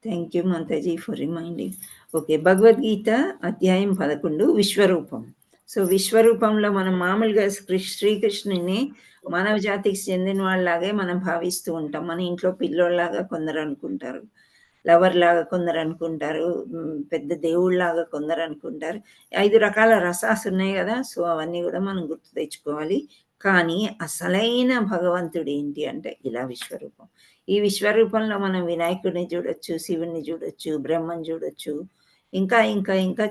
Thank you Mataji for reminding. Okay. Bhagavad Gita అధ్యాయం 11 విశ్వరూపం. So, విశ్వరూపంలో మనం మామూలుగా శ్రీకృష్ణుడిని మానవ జాతికి చెందిన వాళ్ళలాగే మనం భావిస్తూ ఉంటాం. మన ఇంట్లో పిల్లోడిలాగా కొందరు అనుకుంటారు. లవర్‌లాగా కొందరు అనుకుంటారు. పెద్ద దేవుడిలాగా కొందరు అనుకుంటారు. 5 రకాల రసాస్ ఉన్నాయి గదా! సో, అవన్నీ గూడా మనం గుర్తు తెచ్చుకోవాలి. కానీ అసలైన భగవంతుడు ఏంటి అంటే ఇలా విశ్వరూపం. ఈ విశ్వరూపంలో మనం వినాయకుడిని చూడొచ్చు, శివుడిని చూడొచ్చు, బ్రహ్మని చూడొచ్చు. ఇంకా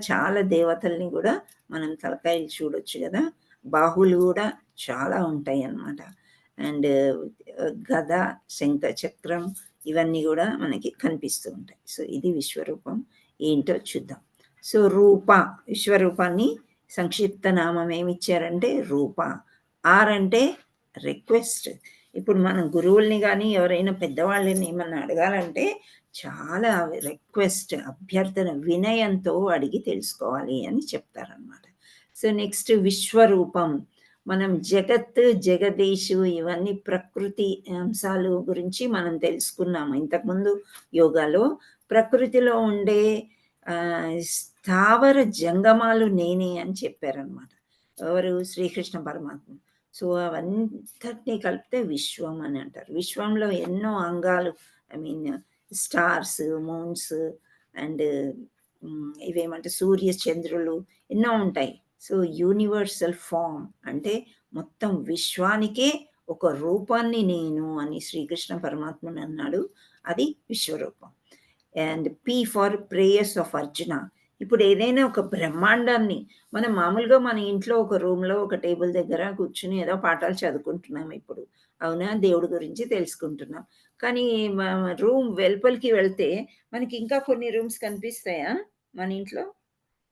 చాలా దేవతల్ని గూడా మనం తలకాయలు చూడొచ్చు గదా! బాహువులు గూడా చాలా ఉంటాయన్నమాట. అండ్ గద, శంఖ చక్రం ఇవన్నీ గూడా మనకి కనిపిస్తూ ఉంటాయి. సో, ఇది విశ్వరూపం ఏంటో చూద్దాం. సో, రూప విశ్వరూపాన్ని సంక్షిప్త నామం ఏమిచ్చారంటే రూప. ఆర్ అంటే రిక్వెస్ట్. ఇప్పుడు మనం గురువుల్ని గానీ, ఎవరైనా పెద్దవాళ్ళని ఏమన్నా అడగాలంటే చాలా రిక్వెస్ట్, అభ్యర్థన, వినయంతో అడిగి తెలుసుకోవాలి అని చెప్తారనమాట. సో, నెక్స్ట్ విశ్వరూపం. మనం జగత్, జగదీషు ఇవన్నీ ప్రకృతి అంశాలు గురించి మనం తెలుసుకున్నాము. ఇంతకుముందు యోగాలో ప్రకృతిలో ఉండే స్థావర జంగమాలు నేనే అని చెప్పారనమాట. ఎవరు? శ్రీకృష్ణ పరమాత్మ. సో, అవంతటిని కలిపితే విశ్వం అని అంటారు. విశ్వంలో ఎన్నో అంగాలు I mean stars, moons and ఇవేమంటే సూర్య, చంద్రులు ఎన్నో ఉంటాయి. సో, యూనివర్సల్ ఫార్మ్ అంటే మొత్తం విశ్వానికే ఒక రూపాన్ని నేను అని శ్రీకృష్ణ పరమాత్ముడు అన్నాడు. అది విశ్వరూపం. And P for prayers of Arjuna. ఇప్పుడు ఏదైనా ఒక బ్రహ్మాండాన్ని మనం మామూలుగా మన ఇంట్లో ఒక రూమ్‌లో ఒక టేబుల్ దగ్గర కూర్చొని ఏదో పాఠాలు చదువుకుంటున్నాం ఇప్పుడు. అవునా? దేవుడి గురించి తెలుసుకుంటున్నాం. కానీ రూమ్ వెలుపలికి వెళ్తే మనకి ఇంకా కొన్ని రూమ్స్ కనిపిస్తాయా మన ఇంట్లో?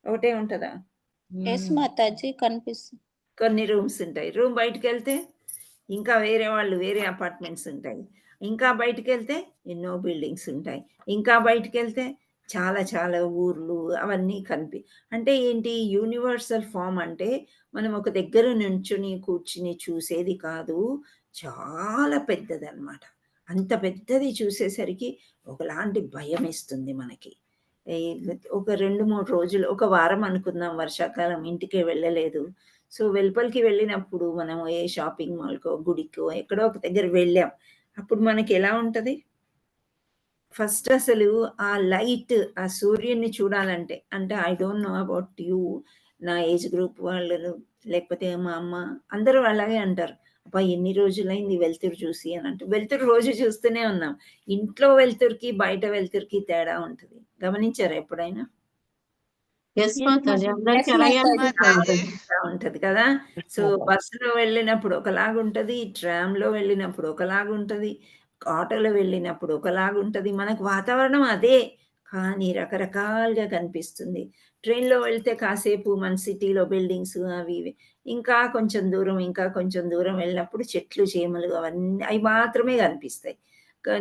ఒకటే ఉంటదా? యెస్ మాతాజీ కనిపిస్తుంది. కొన్ని రూమ్స్ ఉంటాయి. రూమ్ బయటికెళ్తే ఇంకా వేరే వాళ్ళు వేరే అపార్ట్మెంట్స్ ఉంటాయి. ఇంకా బయటికెళ్తే ఎన్నో బిల్డింగ్స్ ఉంటాయి. ఇంకా బయటికెళ్తే చాలా చాలా ఊర్లు అవన్నీ అంటే ఏంటి యూనివర్సల్ ఫార్మ్ అంటే మనం ఒక దగ్గర నుంచుని, కూర్చుని చూసేది కాదు. చాలా పెద్దదనమాట. అంత పెద్దది చూసేసరికి ఒకలాంటి భయమేస్తుంది మనకి. ఈ ఒక 2, 3 రోజులు ఒక వారం అనుకుందాం వర్షాకాలం ఇంటికే వెళ్ళలేదు. సో, వెలుపలికి వెళ్ళినప్పుడు మనం ఏ షాపింగ్ మాల్‌కో, గుడికో ఎక్కడో ఒక దగ్గర వెళ్ళాం. అప్పుడు మనకెలా ఉంటది? ఫస్ట్ అసలు ఆ లైట్, ఆ సూర్యుడిని చూడాలంటే అంటే I don't know about you. నా ఏజ్ గ్రూప్ వాళ్ళు లేకపోతే మా అమ్మ అందరూ అలాగే అంటారు. అబ్బా! ఎన్ని రోజులైంది వెలుతురు చూసి అని అంటే, వెలుతురు రోజు చూస్తూనే ఉన్నాం. ఇంట్లో వెలుతురుకి, బయట వెలుతురుకి తేడా ఉంటది. గమనించారా ఎప్పుడైనా? యెస్ మాతాజీ. అందరికి యెస్ అలాగే మాతాజీ. అనిపిస్తా ఉంటది. ఉంటది కదా! సో, బస్సులో వెళ్ళినప్పుడు ఒకలాగుంటది. ట్రామ్‌లో వెళ్ళినప్పుడు ఒకలాగుంటది. ఆటోలో వెళ్ళినప్పుడు ఒకలాగుంటది. మనకు వాతావరణం అదే. కానీ రకరకాలుగా కనిపిస్తుంది. ట్రైన్‌లో వెళ్తే కాసేపు మన సిటీలో బిల్డింగ్స్ అవి ఇవి. ఇంకా కొంచెం దూరం వెళ్ళినప్పుడు చెట్లు, చేమలు అవన్నీ అయి మాత్రమే కనిపిస్తాయి.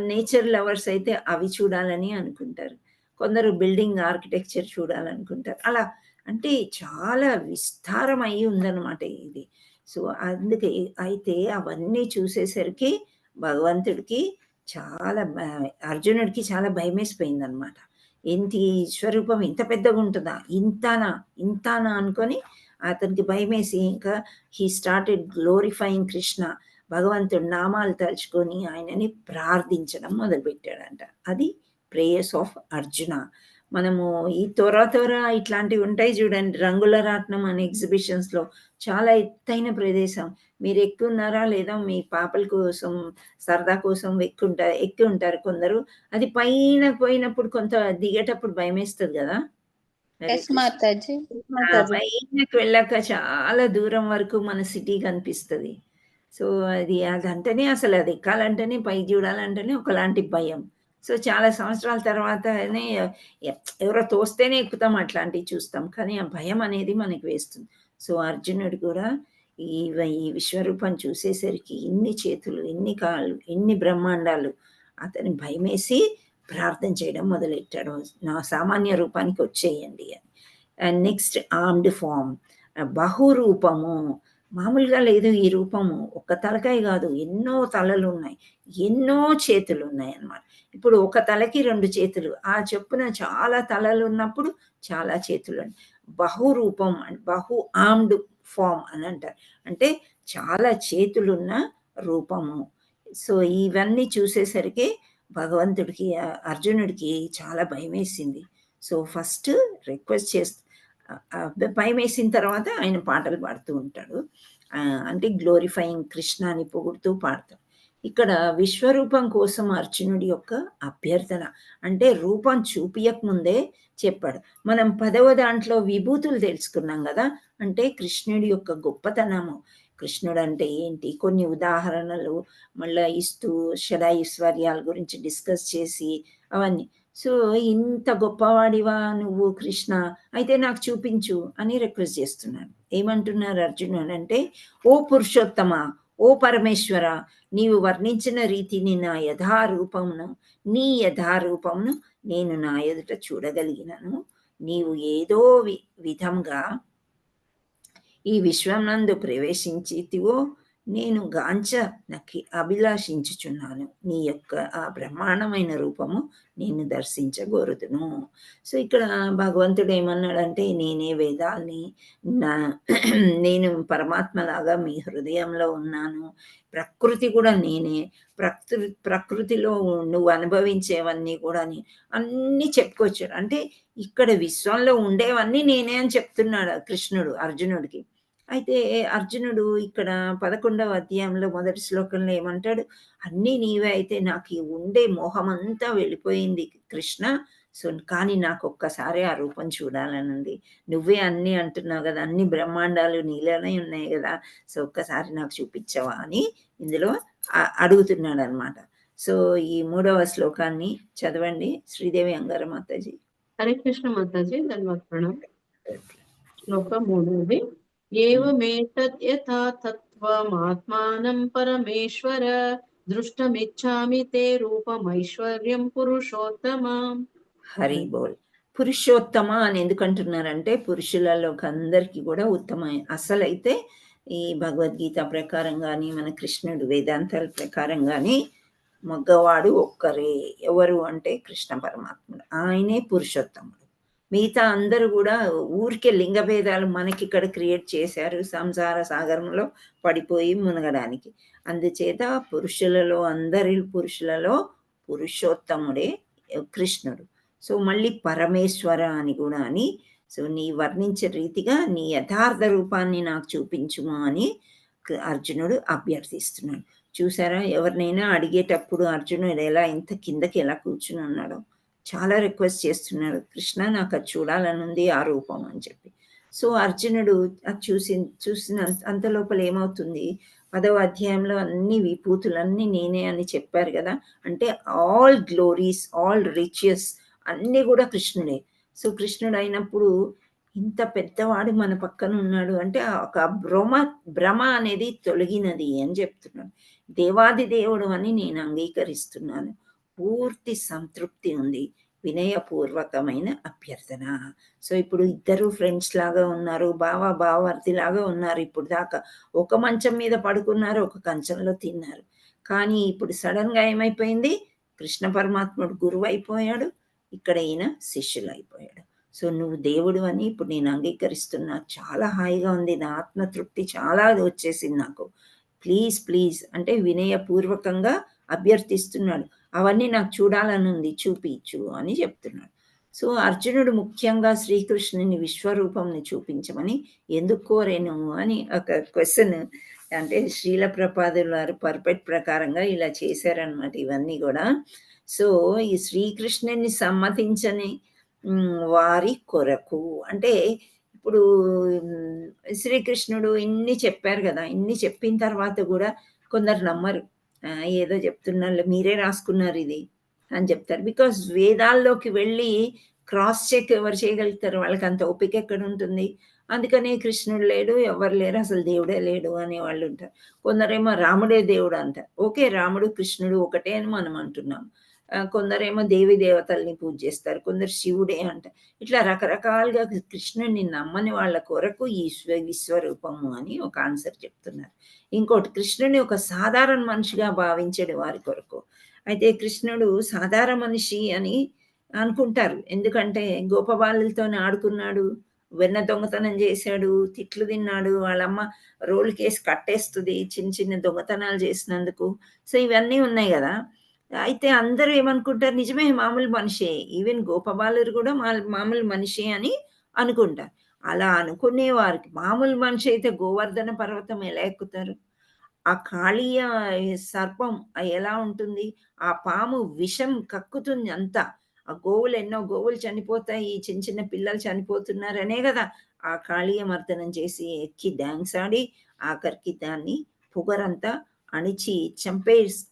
నేచర్ లవర్స్ అయితే అవి చూడాలని అనుకుంటారు. కొందరు బిల్డింగ్ ఆర్కిటెక్చర్ చూడాలనుకుంటారు. అలా అంటే చాలా విస్తారమై ఉందనమాట ఇది. సో, అందుకే అయితే అవన్నీ చూసేసరికి భగవంతుడికి చాలా అర్జునుడికి చాలా భయమేసిపోయిందనమాట. ఏంటి స్వరూపం ఇంత పెద్దగుంటదా? ఇంతానా అనుకోని అతనికి భయమేసి ఇంకా హి స్టార్టెడ్ గ్లోరిఫయింగ్ కృష్ణ. భగవంతుడి నామాలు తలుచుకొని ఆయనని ప్రార్థించడం మొదలుపెట్టాడంట. అది ప్రేయర్స్ ఆఫ్ అర్జున. మనము ఈ త్వర ఇట్లాంటివి ఉంటాయి చూడండి. రంగుల రాట్నం అనే ఎగ్జిబిషన్స్‌లో చాలా ఎత్తైన ప్రదేశం. మీరు ఎక్కున్నారా? లేదా మీ పాపల కోసం సరదా కోసం ఎక్కి ఉంటారు కొందరు. అది పైన పోయినప్పుడు కొంత దిగేటప్పుడు భయమేస్తది గదా! యెస్ మాతాజీ. పైనకి వెళ్ళాక చాలా దూరం వరకు మన సిటీ కనిపిస్తది. సో, అదంటేనే అసలు అది ఎక్కాలంటేనే పైకి చూడాలంటేనే ఒకలాంటి భయం. సో, చాలా సంవత్సరాల తర్వాతనే ఎవరో తోస్తేనే ఎక్కుతాం అట్లాంటివి చూస్తాం. కానీ ఆ భయం అనేది మనకి వేస్తుంది. సో, అర్జునుడు కూడా ఈ విశ్వరూపం చూసేసరికి ఇన్ని చేతులు, ఇన్ని కాళ్ళు, ఇన్ని బ్రహ్మాండాలు అతని భయమేసి ప్రార్థన చేయడం మొదలెట్టాడు. నా సామాన్య రూపానికి వచ్చేయండి అని. అండ్ నెక్స్ట్ ఆర్మ్డ్ ఫార్మ్ బహురూపము. మామూలుగా లేదు ఈ రూపము. ఒక్క తలకాయ కాదు, ఎన్నో తలలు ఉన్నాయి, ఎన్నో చేతులు ఉన్నాయి అన్నమాట. ఇప్పుడు ఒక తలకి 2 చేతులు, ఆ చొప్పున చాలా తలలు ఉన్నప్పుడు చాలా చేతులు. బహురూపం, బహు ఆర్మ్డ్ ఫార్మ్ అని అంటారు. అంటే చాలా చేతులున్న రూపము. సో ఇవన్నీ చూసేసరికి భగవంతుడికి, అర్జునుడికి చాలా భయమేసింది. సో ఫస్ట్ రిక్వెస్ట్ భయమేసిన తర్వాత ఆయన పాటలు పాడుతూ ఉంటాడు. అంటే గ్లోరిఫైయింగ్ కృష్ణ అని పొగుడుతూ పాడతాడు. ఇక్కడ విశ్వరూపం కోసం అర్జునుడి యొక్క అభ్యర్థన. అంటే రూపం చూపియక ముందే చెప్పాడు. మనం 10వ దాంట్లో విభూతులు తెలుసుకున్నాం కదా. అంటే కృష్ణుడి యొక్క గొప్పతనము, కృష్ణుడు అంటే ఏంటి, కొన్ని ఉదాహరణలు మళ్ళా ఇస్తూ షడైశ్వర్యాల గురించి డిస్కస్ చేసి అవన్నీ. సో ఇంత గొప్పవాడివా నువ్వు కృష్ణ, అయితే నాకు చూపించు అని రిక్వెస్ట్ చేస్తున్నాడు. ఏమంటున్నారు అర్జునుడు అంటే, ఓ పురుషోత్తమ, ఓ పరమేశ్వర, నీవు వర్ణించిన రీతిని నా యథారూపమును, నీ యథారూపమును నేను నా ఎదుట చూడగలిగినను. నీవు ఏదో విధంగా ఈ విశ్వనందు ప్రవేశించితివో నేను గాంచ నకి అభిలాషించుచున్నాను. నీ యొక్క ఆ బ్రహ్మాండమైన రూపము నేను దర్శించగోరుదును. సో ఇక్కడ భగవంతుడు ఏమన్నాడంటే, నేనే వేదాల్ని, నా నేను పరమాత్మలాగా మీ హృదయంలో ఉన్నాను, ప్రకృతి కూడా నేనే, ప్రకృతిలో నువ్వు అనుభవించేవన్నీ కూడా అన్నీ చెప్పుకొచ్చాడు. అంటే ఇక్కడ విశ్వంలో ఉండేవన్నీ నేనే అని చెప్తున్నాడు కృష్ణుడు అర్జునుడికి. అయితే అర్జునుడు ఇక్కడ 11వ అధ్యాయంలో మొదటి శ్లోకంలో ఏమంటాడు, అన్నీ నీవే అయితే నాకు ఈ ఉండే మోహమంతా వెళ్ళిపోయింది కృష్ణ. సో కానీ నాకు ఒక్కసారి ఆ రూపం చూడాలని ఉంది. నువ్వే అన్నీ అంటున్నావు కదా, అన్ని బ్రహ్మాండాలు నీలోనే ఉన్నాయి కదా, సో ఒక్కసారి నాకు చూపించవా అని ఇందులో అడుగుతున్నాడు అనమాట. సో ఈ 3వ శ్లోకాన్ని చదవండి శ్రీదేవి అంగార మాతాజీ. హరే కృష్ణ మాతాజీ, ధన్యవాద ప్రణామ్. శ్లోకం 3. ఏవమేతద్ యథా తత్వమాత్మానం పరమేశ్వర దృష్టమిచ్ఛామి తే రూపమైశ్వర్యం పురుషోత్తమం. హరి బోల్. పురుషోత్తమ అని ఎందుకంటున్నారంటే, పురుషులలో అందరికీ కూడా ఉత్తమ. అసలైతే ఈ భగవద్గీత ప్రకారం కానీ, మన కృష్ణుడు వేదాంతాల ప్రకారం కానీ, మగవాడు ఒక్కరే. ఎవరు అంటే కృష్ణ పరమాత్ముడు, ఆయనే పురుషోత్తముడు. మిగతా అందరూ కూడా ఊరికే లింగ భేదాలు మనకి ఇక్కడ క్రియేట్ చేశారు, సంసార సాగరంలో పడిపోయి మునగడానికి. అందుచేత పురుషులలో, అందరి పురుషులలో పురుషోత్తముడే కృష్ణుడు. సో మళ్ళీ పరమేశ్వర అని కూడా అని, సో నీ వర్ణించే రీతిగా నీ యథార్థ రూపాన్ని నాకు చూపించుము అని అర్జునుడు అభ్యర్థిస్తున్నాడు. చూసారా, ఎవరినైనా అడిగేటప్పుడు అర్జునుడు ఎలా ఇంత కిందకి ఎలా కూర్చుని ఉన్నాడో, చాలా రిక్వెస్ట్ చేస్తున్నాడు, కృష్ణ నాకు అది చూడాలని ఉంది ఆ రూపం అని చెప్పి. సో అర్జునుడు అది చూసిన అంత లోపల ఏమవుతుంది, 10వ అధ్యాయంలో అన్ని విభూతులన్నీ నేనే అని చెప్పారు కదా. అంటే ఆల్ గ్లోరీస్, ఆల్ రిచెస్ అన్నీ కూడా కృష్ణుడే. సో కృష్ణుడు అయినప్పుడు ఇంత పెద్దవాడు మన పక్కన ఉన్నాడు అంటే ఒక భ్రమ అనేది తొలగినది అని చెప్తున్నాడు. దేవాది దేవుడు అని నేను అంగీకరిస్తున్నాను, పూర్తి సంతృప్తి ఉంది, వినయపూర్వకమైన అభ్యర్థన. సో ఇప్పుడు ఇద్దరు ఫ్రెండ్స్ లాగా ఉన్నారు, బావమర్ది లాగా ఉన్నారు. ఇప్పుడు దాకా ఒక మంచం మీద పడుకున్నారు, ఒక కంచంలో తిన్నారు. కానీ ఇప్పుడు సడన్గా ఏమైపోయింది, కృష్ణ పరమాత్ముడు గురువు అయిపోయాడు, ఇక్కడ ఈయన శిష్యులు అయిపోయాడు. సో నువ్వు దేవుడు అని ఇప్పుడు నేను అంగీకరిస్తున్నా, చాలా హాయిగా ఉంది, నా ఆత్మతృప్తి చాలా వచ్చేసింది నాకు, ప్లీజ్ ప్లీజ్ అంటే వినయపూర్వకంగా అభ్యర్థిస్తున్నాడు. అవన్నీ నాకు చూడాలని ఉంది, చూపించు అని చెప్తున్నాడు. సో అర్జునుడు ముఖ్యంగా శ్రీకృష్ణుని విశ్వరూపంని చూపించమని ఎందుకు కోరేను అని ఒక క్వశ్చన్, అంటే శ్రీల ప్రపాదుల వారు పర్ఫెక్ట్ ప్రకారంగా ఇలా చేశారనమాట ఇవన్నీ కూడా. సో ఈ శ్రీకృష్ణుని సమ్మతించని వారి కొరకు, అంటే ఇప్పుడు శ్రీకృష్ణుడు ఇన్ని చెప్పారు కదా, ఇన్ని చెప్పిన తర్వాత కూడా కొందరు నమ్మరు. ఏదో చెప్తున్నారు, మీరే రాసుకున్నారు ఇది అని చెప్తారు. బికాస్ వేదాల్లోకి వెళ్ళి క్రాస్ చెక్ ఎవరు చేయగలుగుతారు, వాళ్ళకి అంత ఓపిక ఎక్కడ ఉంటుంది. అందుకనే కృష్ణుడు లేడు, ఎవరు లేరు, అసలు దేవుడే లేడు అనే వాళ్ళు ఉంటారు. కొందరేమో రాముడే దేవుడు అంటారు. ఓకే, రాముడు కృష్ణుడు ఒకటే అని మనం అంటున్నాం. కొందరేమో దేవి దేవతల్ని పూజ చేస్తారు, కొందరు శివుడే అంటారు. ఇట్లా రకరకాలుగా కృష్ణుడిని నమ్మని వాళ్ళ కొరకు ఈ విశ్వరూపము అని ఒక ఆన్సర్ చెప్తున్నారు. ఇంకోటి, కృష్ణుడిని ఒక సాధారణ మనిషిగా భావించడు వారి కొరకు. అయితే కృష్ణుడు సాధారణ మనిషి అని అనుకుంటారు. ఎందుకంటే గోపబాలులతోనే ఆడుకున్నాడు, వెన్న దొంగతనం చేశాడు, తిట్లు తిన్నాడు, వాళ్ళమ్మ రోలుకేసి కట్టేస్తుంది చిన్న చిన్న దొంగతనాలు చేసినందుకు. సో ఇవన్నీ ఉన్నాయి కదా. అయితే అందరూ ఏమనుకుంటారు, నిజమే మామూలు మనిషే, ఈవెన్ గోపబాలురు కూడా మామూలు మనిషే అని అనుకుంటారు. అలా అనుకునే వారికి మామూలు మనిషి అయితే గోవర్ధన పర్వతం ఎలా ఎక్కుతారు? ఆ కాళీయ సర్పం ఎలా ఉంటుంది? ఆ పాము విషం కక్కుతుంది అంతా. ఆ గోవులు ఎన్నో గోవులు చనిపోతాయి, చిన్న చిన్న పిల్లలు చనిపోతున్నారనే గదా! ఆ కాళీయ మర్దనం చేసి ఎక్కి డాన్స్ ఆడి ఆఖరికి దాన్ని పొగరంతా అణిచి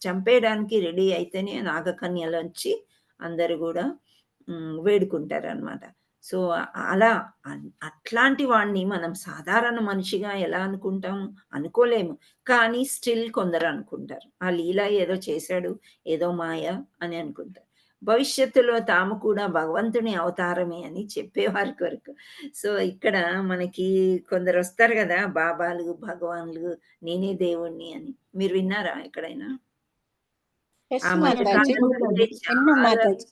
చంపేయడానికి రెడీ అయితేనే నాగకన్యలొచ్చి అందరూ గూడా వేడుకుంటారనమాట. సో, అలా అట్లాంటి వాడిని మనం సాధారణ మనిషిగా ఎలా అనుకుంటాము? అనుకోలేము. కానీ స్టిల్ కొందరు అనుకుంటారు. ఆ లీల ఏదో చేశాడు, ఏదో మాయ అని అనుకుంటారు. భవిష్యత్తులో తాము కూడా భగవంతుని అవతారమే అని చెప్పేవారి కొరకు. సో, ఇక్కడ మనకి కొందరొస్తారు గదా! బాబాలు, భగవాన్లు, నేనే దేవుడిని అని. మీరు విన్నారా ఎక్కడైనా? ఎస్ ఆ మధ్య మాతాజీ, కాలంలో అయితే ఎన్నో చాలా, మాతాజీ.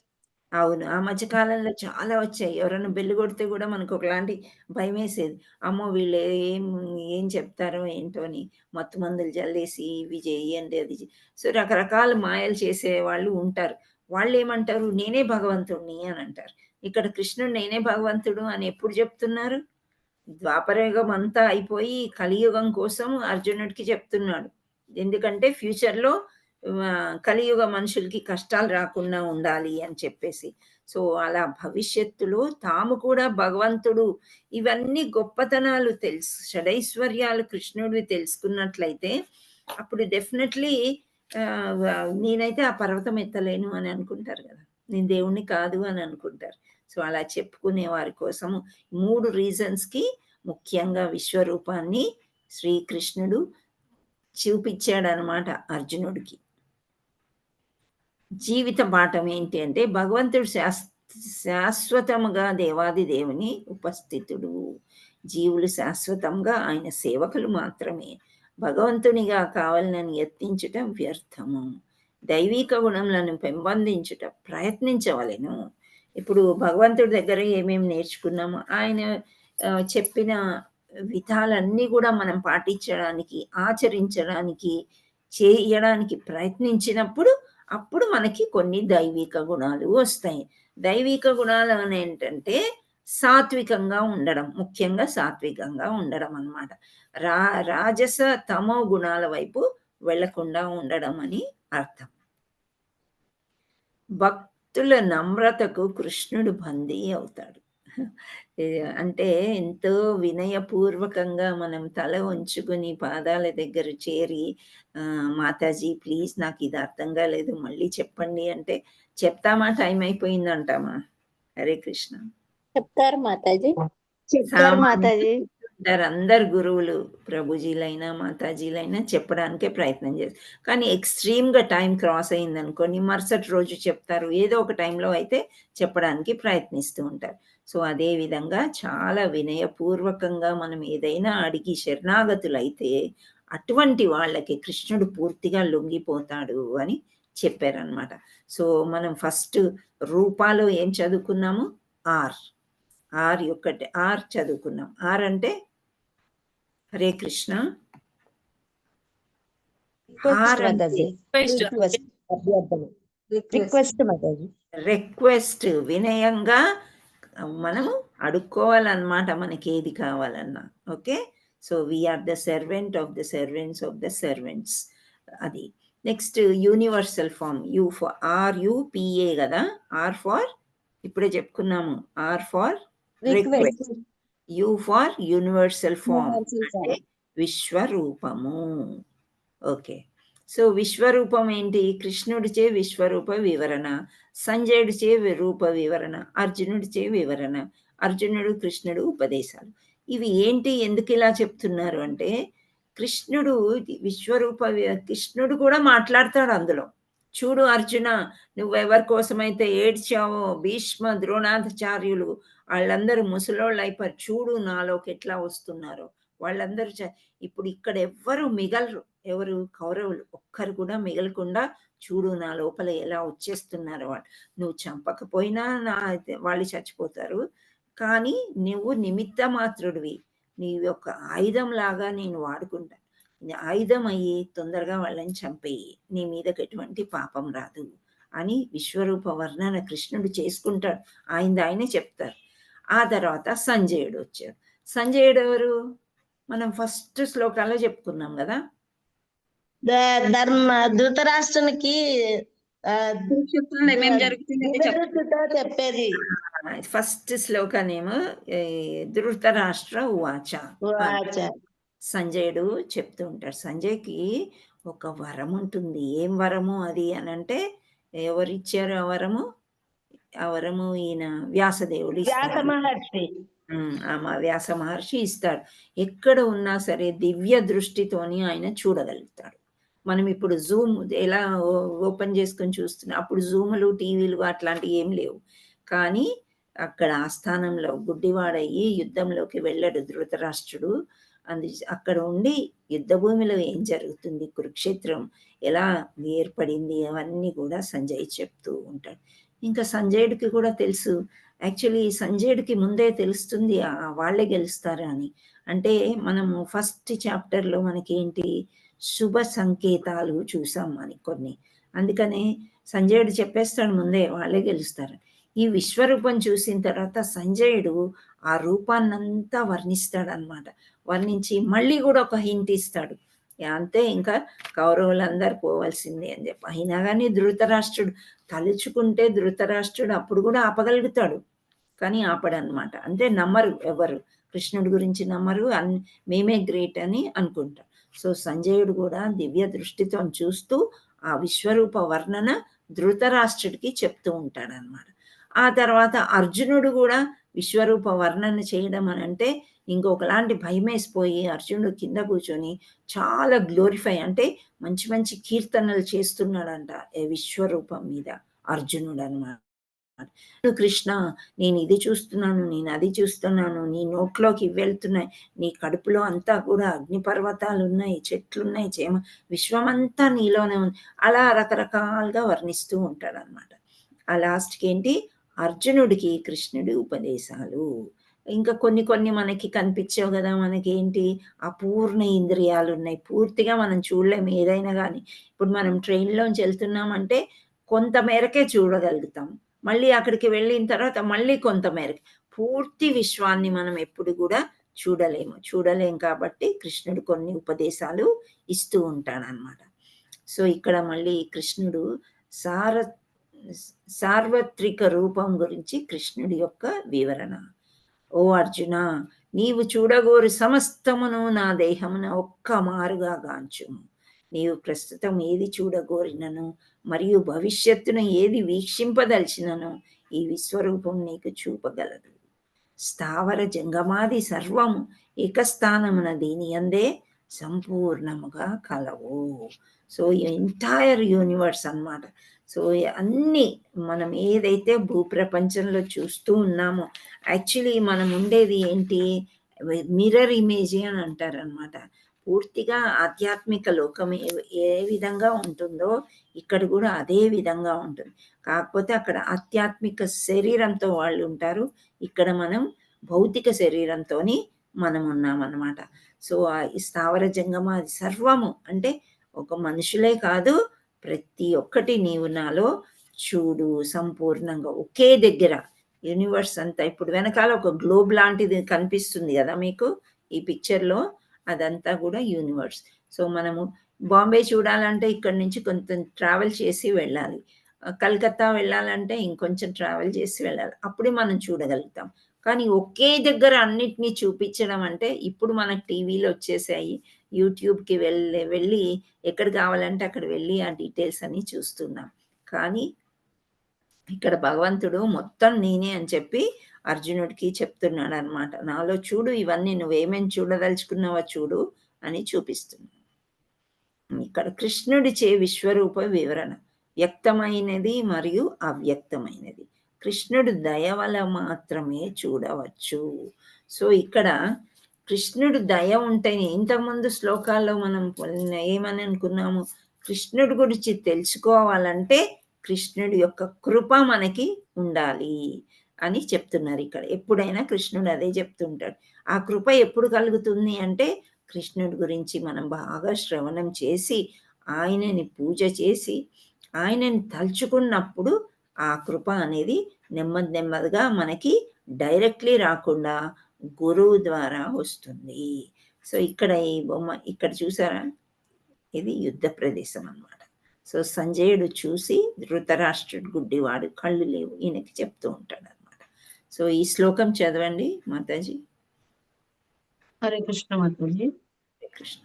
అవును. ఆ మధ్య కాలంలో చాలా వచ్చాయి. ఎవరైనా బెల్ కొడితే గూడా మనకొకలాంటి భయమేసేది. అమ్మో! వీళ్ళు ఏం చెప్తారో ఏంటో అని. మత్తు మందులు జల్లేసి ఇవి చెయ్యండి, అది సో, రకరకాల మాయలు చేసేవాళ్ళు ఉంటారు. వాళ్ళేమంటారు, నేనే భగవంతుడిని అని అంటారు. ఇక్కడ కృష్ణుడు నేనే భగవంతుడు అని ఎప్పుడు చెప్తున్నారు? ద్వాపరయుగం అంతా అయిపోయి కలియుగం కోసం అర్జునుడికి చెప్తున్నాడు. ఎందుకంటే ఫ్యూచర్‌లో కలియుగ మనుషులకి కష్టాలు రాకుండా ఉండాలి అని చెప్పేసి. సో, అలా భవిష్యత్తులో తాము కూడా భగవంతుడు, ఇవన్నీ గొప్పతనాలు షడైశ్వర్యాలు కృష్ణుడివి తెలుసుకున్నట్లయితే అప్పుడు డెఫినెట్‌లీ నేనైతే ఆ పర్వతం ఎత్తలేను అని అనుకుంటారు గదా! నేను దేవుడిని కాదు అని అనుకుంటారు. సో, అలా చెప్పుకునే వారి కోసము 3 రీజన్స్‌కి ముఖ్యంగా విశ్వరూపాన్ని శ్రీకృష్ణుడు చూపిచ్చాడనమాట అర్జునుడికి. జీవిత పాఠం ఏంటి అంటే, భగవంతుడు శాశ్వతముగా దేవాది దేవుని ఉపస్థితుడు. జీవులు శాశ్వతంగా ఆయన సేవకులు మాత్రమే. భగవంతునిగా కావాలని యత్నించుట వ్యర్థము. దైవిక గుణములను పెంపొందించుట ప్రయత్నించవలెను. ఇప్పుడు భగవంతుడి దగ్గర ఏమేమి నేర్చుకున్నామో, ఆయన చెప్పిన విధాలన్నీ గూడా మనం పాటించడానికి, ఆచరించడానికి, చేయడానికి ప్రయత్నించినప్పుడు అప్పుడు మనకి కొన్ని దైవిక గుణాలు వస్తాయి. దైవిక గుణాలు అనేంటంటే సాత్వికంగా ఉండడం. ముఖ్యంగా సాత్వికంగా ఉండడం అన్నమాట. రాజస, తమో గుణాల వైపు వెళ్ళకుండా ఉండడం అని అర్థం. భక్తుల నమ్రతకు కృష్ణుడు బందీ అవుతాడు. అంటే ఎంతో వినయపూర్వకంగా మనం తల వంచుకొని పాదాల దగ్గర చేరి మాతాజీ ప్లీజ్ నాకిది అర్థం కాలేదు మళ్ళీ చెప్పండి అంటే చెప్తామా? టైం అయిపోయిందంటామా? హరే కృష్ణ. చెప్తారు మాతాజీ. చెప్తారు మాతాజీ. అందరు గురువులు ప్రభుజీలైనా మాతాజీలైనా చెప్పడానికే ప్రయత్నం చేస్తారు. కానీ ఎక్స్‌ట్రీమ్‌గా టైం క్రాస్ అయిందనుకోండి మరుసటి రోజు చెప్తారు. ఏదో ఒక టైంలో అయితే చెప్పడానికి ప్రయత్నిస్తూ ఉంటారు. సో, అదే విధంగా చాలా వినయపూర్వకంగా మనం ఏదైనా అడిగి శరణాగతులైతే అటువంటి వాళ్ళకి కృష్ణుడు పూర్తిగా లొంగిపోతాడు అని చెప్పారనమాట. సో, మనం ఫస్ట్ రూపాలో ఏం చదువుకున్నాము? ఆర్. ఆర్ చదువుకున్నాం. ఆర్ అంటే హరే కృష్ణ. రిక్వెస్ట్, వినయంగా మనము అడుక్కోవాలన్నమాట మనకి ఏది కావాలన్నా. Okay. So, we are the servant of the servants of the servants. అది. నెక్స్ట్ యూనివర్సల్ ఫార్మ్ RUPA కదా. ఆర్ ఫార్ ఇప్పుడే చెప్పుకున్నాము. R for request, U for universal form అంటే విశ్వరూపము. ఓకే. సో, విశ్వరూపం ఏంటి? కృష్ణుడిచే విశ్వరూప వివరణ, సంజయుడిచే రూప వివరణ, అర్జునుడిచే వివరణ, అర్జునుడు కృష్ణుడు ఉపదేశాలు. ఇవి ఏంటి? ఎందుకు ఇలా చెప్తున్నారు అంటే కృష్ణుడు విశ్వరూప కృష్ణుడు కూడా మాట్లాడతాడు అందులో. చూడు అర్జున, నువ్వెవరి కోసమైతే ఏడ్చావో, భీష్మ ద్రోణాచార్యులు వాళ్ళందరూ ముసలోళ్ళు అయిపోయారు, చూడు నాలోకి ఎట్లా వస్తున్నారో వాళ్ళందరూ. ఇప్పుడు ఇక్కడ ఎవ్వరు మిగలరు, ఎవరు కౌరవులు ఒక్కరు కూడా మిగలకుండా చూడు నా లోపల ఎలా వచ్చేస్తున్నారు వాళ్ళు. నువ్వు చంపకపోయినా వాళ్ళు చచ్చిపోతారు, కానీ నువ్వు నిమిత్త మాత్రుడివి, నీ యొక్క ఆయుధం లాగా నేను వాడుకుంటా, ఆయుధం అయ్యి తొందరగా వాళ్ళని చంపేయి, నీ మీదకి ఎటువంటి పాపం రాదు అని విశ్వరూప వర్ణన కృష్ణుడు చేసుకుంటాడు, ఆయనే చెప్తారు. ఆ తర్వాత సంజయుడు వచ్చాడు. సంజయుడు ఎవరు? మనం ఫస్ట్ శ్లోకాల్లో చెప్పుకున్నాం కదా, ధృతరాష్ట్రునికి కురుక్షేత్రంలో ఏమేం జరుగుతుంది చెప్పేది. ఫస్ట్ శ్లోకనేమో ధృతరాష్ట్ర ఉవాచ సంజయుడు చెప్తూ ఉంటాడు. సంజయ్కి ఒక వరం ఉంటుంది. ఏం వరము అది అని అంటే, ఎవరిచ్చారు ఆ వరము? ఆ వరము ఈయన వ్యాసదేవుడు వ్యాస మహర్షి ఇస్తాడు. ఎక్కడ ఉన్నా సరే దివ్య దృష్టితోని ఆయన చూడగలుగుతాడు. మనం ఇప్పుడు జూమ్ ఎలా ఓపెన్ చేసుకొని చూస్తున్నాం, అప్పుడు జూములు టీవీలు అట్లాంటివి ఏం లేవు. కానీ అక్కడ ఆస్థానంలో గుడ్డివాడయ్యి యుద్ధంలోకి వెళ్ళాడు ధృతరాష్ట్రుడు. అక్కడ ఉండి యుద్ధ భూమిలో ఏం జరుగుతుంది, కురుక్షేత్రం ఎలా ఏర్పడింది, అవన్నీ కూడా సంజయ్ చెప్తూ ఉంటాడు. ఇంకా సంజయుడికి కూడా తెలుసు, యాక్చువల్లీ సంజయుడికి ముందే తెలుస్తుంది వాళ్ళే గెలుస్తారు అని. అంటే మనము ఫస్ట్ చాప్టర్లో మనకేంటి శుభ సంకేతాలు చూసాం అని కొన్ని, అందుకనే సంజయుడు చెప్పేస్తాడు ముందే వాళ్ళే గెలుస్తారు. ఈ విశ్వరూపం చూసిన తర్వాత సంజయుడు ఆ రూపాన్నంతా వర్ణిస్తాడు అనమాట. వర్ణించి మళ్ళీ కూడా ఒక హింట్ ఇస్తాడు, అంతే ఇంకా కౌరవులందరూ పోవాల్సిందే అని చెప్పి. అయినా కానీ ధృతరాష్ట్రుడు తలుచుకుంటే ధృతరాష్ట్రుడు అప్పుడు కూడా ఆపగలుగుతాడు, కానీ ఆపడనమాట. అంటే నమ్మరు, ఎవరు కృష్ణుడి గురించి నమ్మరు, మేమే గ్రేట్ అని అనుకుంటారు. సో సంజయుడు కూడా దివ్య దృష్టితో చూస్తూ ఆ విశ్వరూప వర్ణన ధృతరాష్ట్రుడికి చెప్తూ ఉంటాడనమాట. ఆ తర్వాత అర్జునుడు కూడా విశ్వరూప వర్ణన చేయడం అని అంటే ఇంకొకలాంటి భయమేసిపోయి అర్జునుడు కింద కూర్చొని చాలా గ్లోరిఫై, అంటే మంచి మంచి కీర్తనలు చేస్తున్నాడంట విశ్వరూపం మీద అర్జునుడు అనమాట. కృష్ణ, నేను ఇది చూస్తున్నాను, నేను అది చూస్తున్నాను, నీ నోట్లోకి వెళ్తున్నాయి, నీ కడుపులో అంతా కూడా అగ్నిపర్వతాలు ఉన్నాయి, చెట్లున్నాయి, విశ్వమంతా నీలోనే ఉంది, అలా రకరకాలుగా వర్ణిస్తూ ఉంటాడనమాట. ఆ లాస్ట్కి ఏంటి, అర్జునుడికి కృష్ణుడి ఉపదేశాలు. ఇంకా కొన్ని కొన్ని మనకి కనిపించావు కదా, మనకి ఏంటి అపూర్ణ ఇంద్రియాలు ఉన్నాయి, పూర్తిగా మనం చూడలేము ఏదైనా కానీ. ఇప్పుడు మనం ట్రైన్లోంచి వెళ్తున్నామంటే కొంత మేరకే చూడగలుగుతాం, మళ్ళీ అక్కడికి వెళ్ళిన తర్వాత మళ్ళీ కొంత మేరకు, పూర్తి విశ్వాన్ని మనం ఎప్పుడు కూడా చూడలేం కాబట్టి కృష్ణుడు కొన్ని ఉపదేశాలు ఇస్తూ ఉంటాడనమాట. సో ఇక్కడ మళ్ళీ కృష్ణుడు సార్వత్రిక రూపం గురించి కృష్ణుడి యొక్క వివరణ. ఓ అర్జున, నీవు చూడగోరు సమస్తమును నా దేహమున ఒక్క మారుగా గాంచుము. నీవు ప్రస్తుతం ఏది చూడగోరినను మరియు భవిష్యత్తున ఏది వీక్షింపదలిచినను ఈ విశ్వరూపం నీకు చూపగలదు. స్థావర జంగమాది సర్వము ఏకస్థానమున దీని అందే సంపూర్ణముగా కలవు. సో ఎంటైర్ యూనివర్స్ అన్నమాట. సో అన్ని మనం ఏదైతే భూప్రపంచంలో చూస్తూ ఉన్నామో, యాక్చువల్లీ మనం ఉండేది ఏంటి, మిర్రర్ ఇమేజ్ అని అంటారనమాట. పూర్తిగా ఆధ్యాత్మిక లోకం ఏ విధంగా ఉంటుందో ఇక్కడ కూడా అదే విధంగా ఉంటుంది. కాకపోతే అక్కడ ఆధ్యాత్మిక శరీరంతో వాళ్ళు ఉంటారు, ఇక్కడ మనం భౌతిక శరీరంతో మనం ఉన్నామన్నమాట. సో ఈ స్థావర జంగమాది సర్వము అంటే ఒక మనుషులే కాదు, ప్రతి ఒక్కటి నీవు నాలో చూడు సంపూర్ణంగా ఒకే దగ్గర. యూనివర్స్ అంతా ఇప్పుడు వెనకాల ఒక గ్లోబ్ లాంటిది కనిపిస్తుంది కదా మీకు ఈ పిక్చర్లో, అదంతా కూడా యూనివర్స్. సో మనము బాంబే చూడాలంటే ఇక్కడ నుంచి కొంచెం ట్రావెల్ చేసి వెళ్ళాలి, కలకత్తా వెళ్ళాలంటే ఇంకొంచెం ట్రావెల్ చేసి వెళ్ళాలి, అప్పుడే మనం చూడగలుగుతాం. కానీ ఒకే దగ్గర అన్నిటినీ చూపించడం అంటే ఇప్పుడు మనకు టీవీలో వచ్చేసాయి, యూట్యూబ్కి వెళ్ళి ఎక్కడ కావాలంటే అక్కడ వెళ్ళి ఆ డీటెయిల్స్ అన్ని చూస్తున్నాం. కానీ ఇక్కడ భగవంతుడు మొత్తం నేనే అని చెప్పి అర్జునుడికి చెప్తున్నాడు అనమాట. నాలో చూడు, ఇవన్నీ నువ్వేమేమి చూడదలుచుకున్నావో చూడు అని చూపిస్తున్నాడు. ఇక్కడ కృష్ణుడి చే విశ్వరూప వివరణ. వ్యక్తమైనది మరియు అవ్యక్తమైనది. కృష్ణుడు దయ వల్ల మాత్రమే చూడవచ్చు. సో ఇక్కడ కృష్ణుడు దయ ఉంటేనే, ఇంతకుముందు శ్లోకాల్లో మనం ఏమని అనుకున్నాము, కృష్ణుడి గురించి తెలుసుకోవాలంటే కృష్ణుడి యొక్క కృప మనకి ఉండాలి అని చెప్తున్నారు ఇక్కడ. ఎప్పుడైనా కృష్ణుడు అదే చెప్తుంటాడు. ఆ కృప ఎప్పుడు కలుగుతుంది అంటే కృష్ణుడి గురించి మనం బాగా శ్రవణం చేసి, ఆయనని పూజ చేసి, ఆయనని తలుచుకున్నప్పుడు ఆ కృప అనేది నెమ్మదిగా మనకి డైరెక్ట్లీ రాకుండా గురువు ద్వారా వస్తుంది. సో ఇక్కడ ఈ బొమ్మ ఇక్కడ చూసారా, ఇది యుద్ధ ప్రదేశం అన్నమాట. సో సంజయుడు చూసి ధృతరాష్ట్రుడు గుడ్డివాడు, కళ్ళు లేవు, ఈయనకి చెప్తూ ఉంటాడు అనమాట. సో ఈ శ్లోకం చదవండి మాతాజీ. హరే కృష్ణ మాతాజీ. కృష్ణ.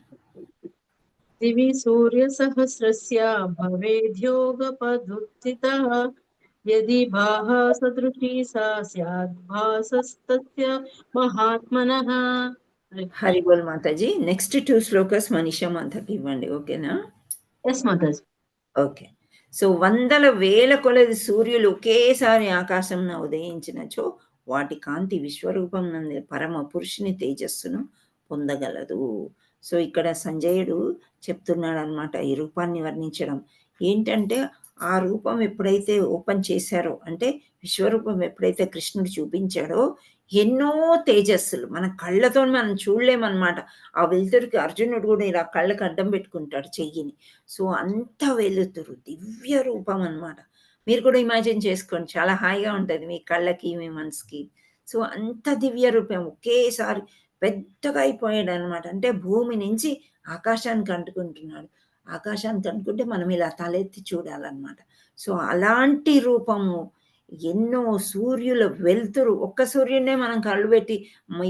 దివి సూర్య సహస్రస్య భవేద్యోగపదుత్థితః యది భాహ సదృశీ సా స్యాద్ భాసస్తస్య మహాత్మనః. హరి బోల్ మాతాజీ. నెక్స్ట్ 2 శ్లోకస్ మనీషా మాతకి ఇవ్వండి, ఓకేనా? ఎస్ మాతాజీ. ఓకే. సో వందల వేల కొలది సూర్యులు ఒకేసారి ఆకాశంన ఉదయించినచో వాటి కాంతి విశ్వరూపం నందు పరమ పురుషుని తేజస్సును పొందగలదు. సో ఇక్కడ సంజయుడు చెప్తున్నాడు అనమాట ఈ రూపాన్ని వర్ణించడం. ఏంటంటే ఆ రూపం ఎప్పుడైతే ఓపెన్ చేశారో, అంటే విశ్వరూపం ఎప్పుడైతే కృష్ణుడు చూపించాడో, ఎన్నో తేజస్సులు మన కళ్ళతో మనం చూడలేమన్నమాట. ఆ వెలుతురికి అర్జునుడు కూడా ఇలా కళ్ళకు అడ్డం పెట్టుకుంటాడు చెయ్యిని. సో అంత వెలుతురు దివ్య రూపం అన్నమాట. మీరు కూడా ఇమాజిన్ చేసుకోండి, చాలా హాయిగా ఉంటుంది మీ కళ్ళకి మీ మనసుకి. సో అంత దివ్య రూపం ఒకేసారి పెద్దగా అయిపోయాడు అనమాట. అంటే భూమి నుంచి ఆకాశానికి అంటుకుంటున్నాడు. ఆకాశానికి అంటుకుంటే మనం ఇలా తలెత్తి చూడాలన్నమాట. సో అలాంటి రూపము, ఎన్నో సూర్యుల వెలుతురు, ఒక్క సూర్యుడినే మనం కళ్ళు పెట్టి,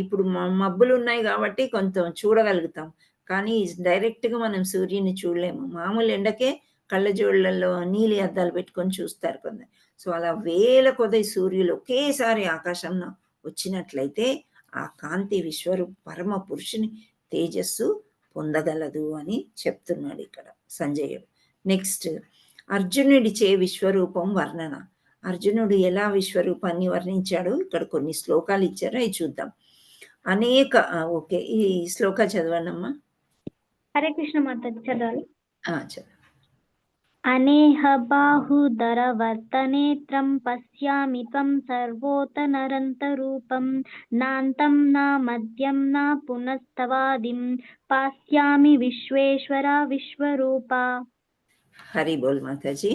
ఇప్పుడు మబ్బులు ఉన్నాయి కాబట్టి కొంచెం చూడగలుగుతాం, కానీ డైరెక్ట్గా మనం సూర్యుని చూడలేము. మామూలు ఎండకే కళ్ళజోళ్ళల్లో నీలి అద్దాలు పెట్టుకొని చూస్తారు కొందరు. సో అలా వేల కొద్ది సూర్యులు ఒకేసారి ఆకాశంలో వచ్చినట్లయితే ఆ కాంతి విశ్వరూప పరమ పురుషుని తేజస్సు పొందగలదు అని చెప్తున్నాడు ఇక్కడ సంజయుడు. నెక్స్ట్ అర్జునుడిచే విశ్వరూపం వర్ణన. అర్జునుడు ఎలా విశ్వరూపాన్ని వర్ణించాడు, ఇక్కడ కొన్ని శ్లోకాలు ఇచ్చారు, అవి చూద్దాం. అనేక ఓకే, ఈ శ్లోక చదవండమ్మా. హరే కృష్ణ మాతాజీ చదవాలి. చదువు. అనేహ బాహుదర వర్తనేత్రం పశ్యామి త్వం సర్వోతనరంతరూపం నాంతం నా మధ్యం నా పునస్తవాదిం పాస్యామి విశ్వేశ్వర విశ్వరూప. హరి బోల్ మాతాజీ.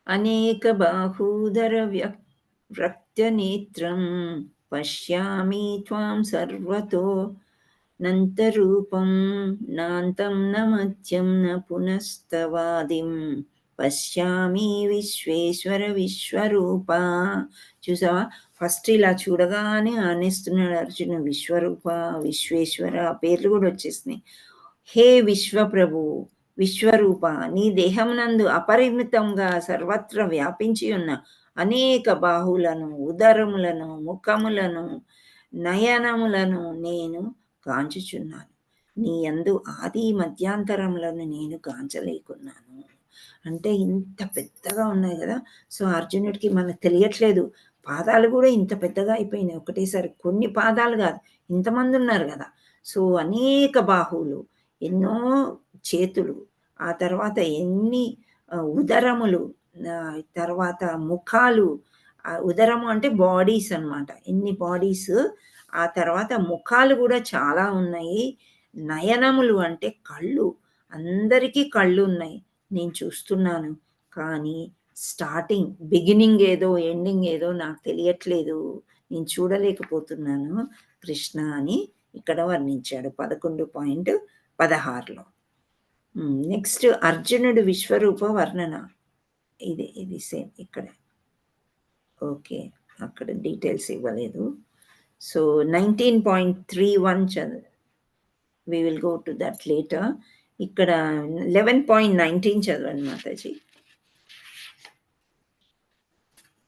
అనేక బాహూదర వ్యక్తనేత్రం పశ్యామి త్వాం సర్వతో నంతరూపం నాంతం న మధ్యం న పునస్తవాదిం పశ్యామి విశ్వేశ్వర విశ్వరూప. చూసావా, ఫస్ట్ ఇలా చూడగానే ఆనేస్తున్నాడు అర్జును, విశ్వరూప విశ్వేశ్వర పేర్లు కూడా వచ్చేసినాయి. హే విశ్వప్రభు విశ్వరూప, నీ దేహమునందు అపరిమితంగా సర్వత్ర వ్యాపించి ఉన్న అనేక బాహులను, ఉదరములను, ముఖములను, నయనములను నేను గాంచుచున్నాను. నీ యందు ఆది మధ్యాంతరములను నేను గాంచలేకున్నాను. అంటే ఇంత పెద్దగా ఉన్నాయి కదా. సో అర్జునుడికి మనకు తెలియట్లేదు, పాదాలు కూడా ఇంత పెద్దగా అయిపోయినాయి ఒకటేసారి. కొన్ని పాదాలు కాదు, ఇంతమంది ఉన్నారు కదా. సో అనేక బాహువులు, ఎన్నో చేతులు, ఆ తర్వాత ఎన్ని ఉదరములు, తర్వాత ముఖాలు. ఉదరము అంటే బాడీస్ అన్నమాట, ఎన్ని బాడీస్. ఆ తర్వాత ముఖాలు కూడా చాలా ఉన్నాయి. నయనములు అంటే కళ్ళు, అందరికీ కళ్ళు ఉన్నాయి, నేను చూస్తున్నాను. కానీ స్టార్టింగ్ బిగినింగ్ ఏదో ఎండింగ్ ఏదో నాకు తెలియట్లేదు, నేను చూడలేకపోతున్నాను కృష్ణ అని ఇక్కడ వర్ణించాడు 11.16లో. నెక్స్ట్ అర్జునుడు విశ్వరూప వర్ణన. ఇది సేమ్ ఇక్కడ. ఓకే, అక్కడ డీటెయిల్స్ ఇవ్వలేదు. సో 19.31 చదువు, we will go to that later. ఇక్కడ 11.19 చదవండి మాతాజీ,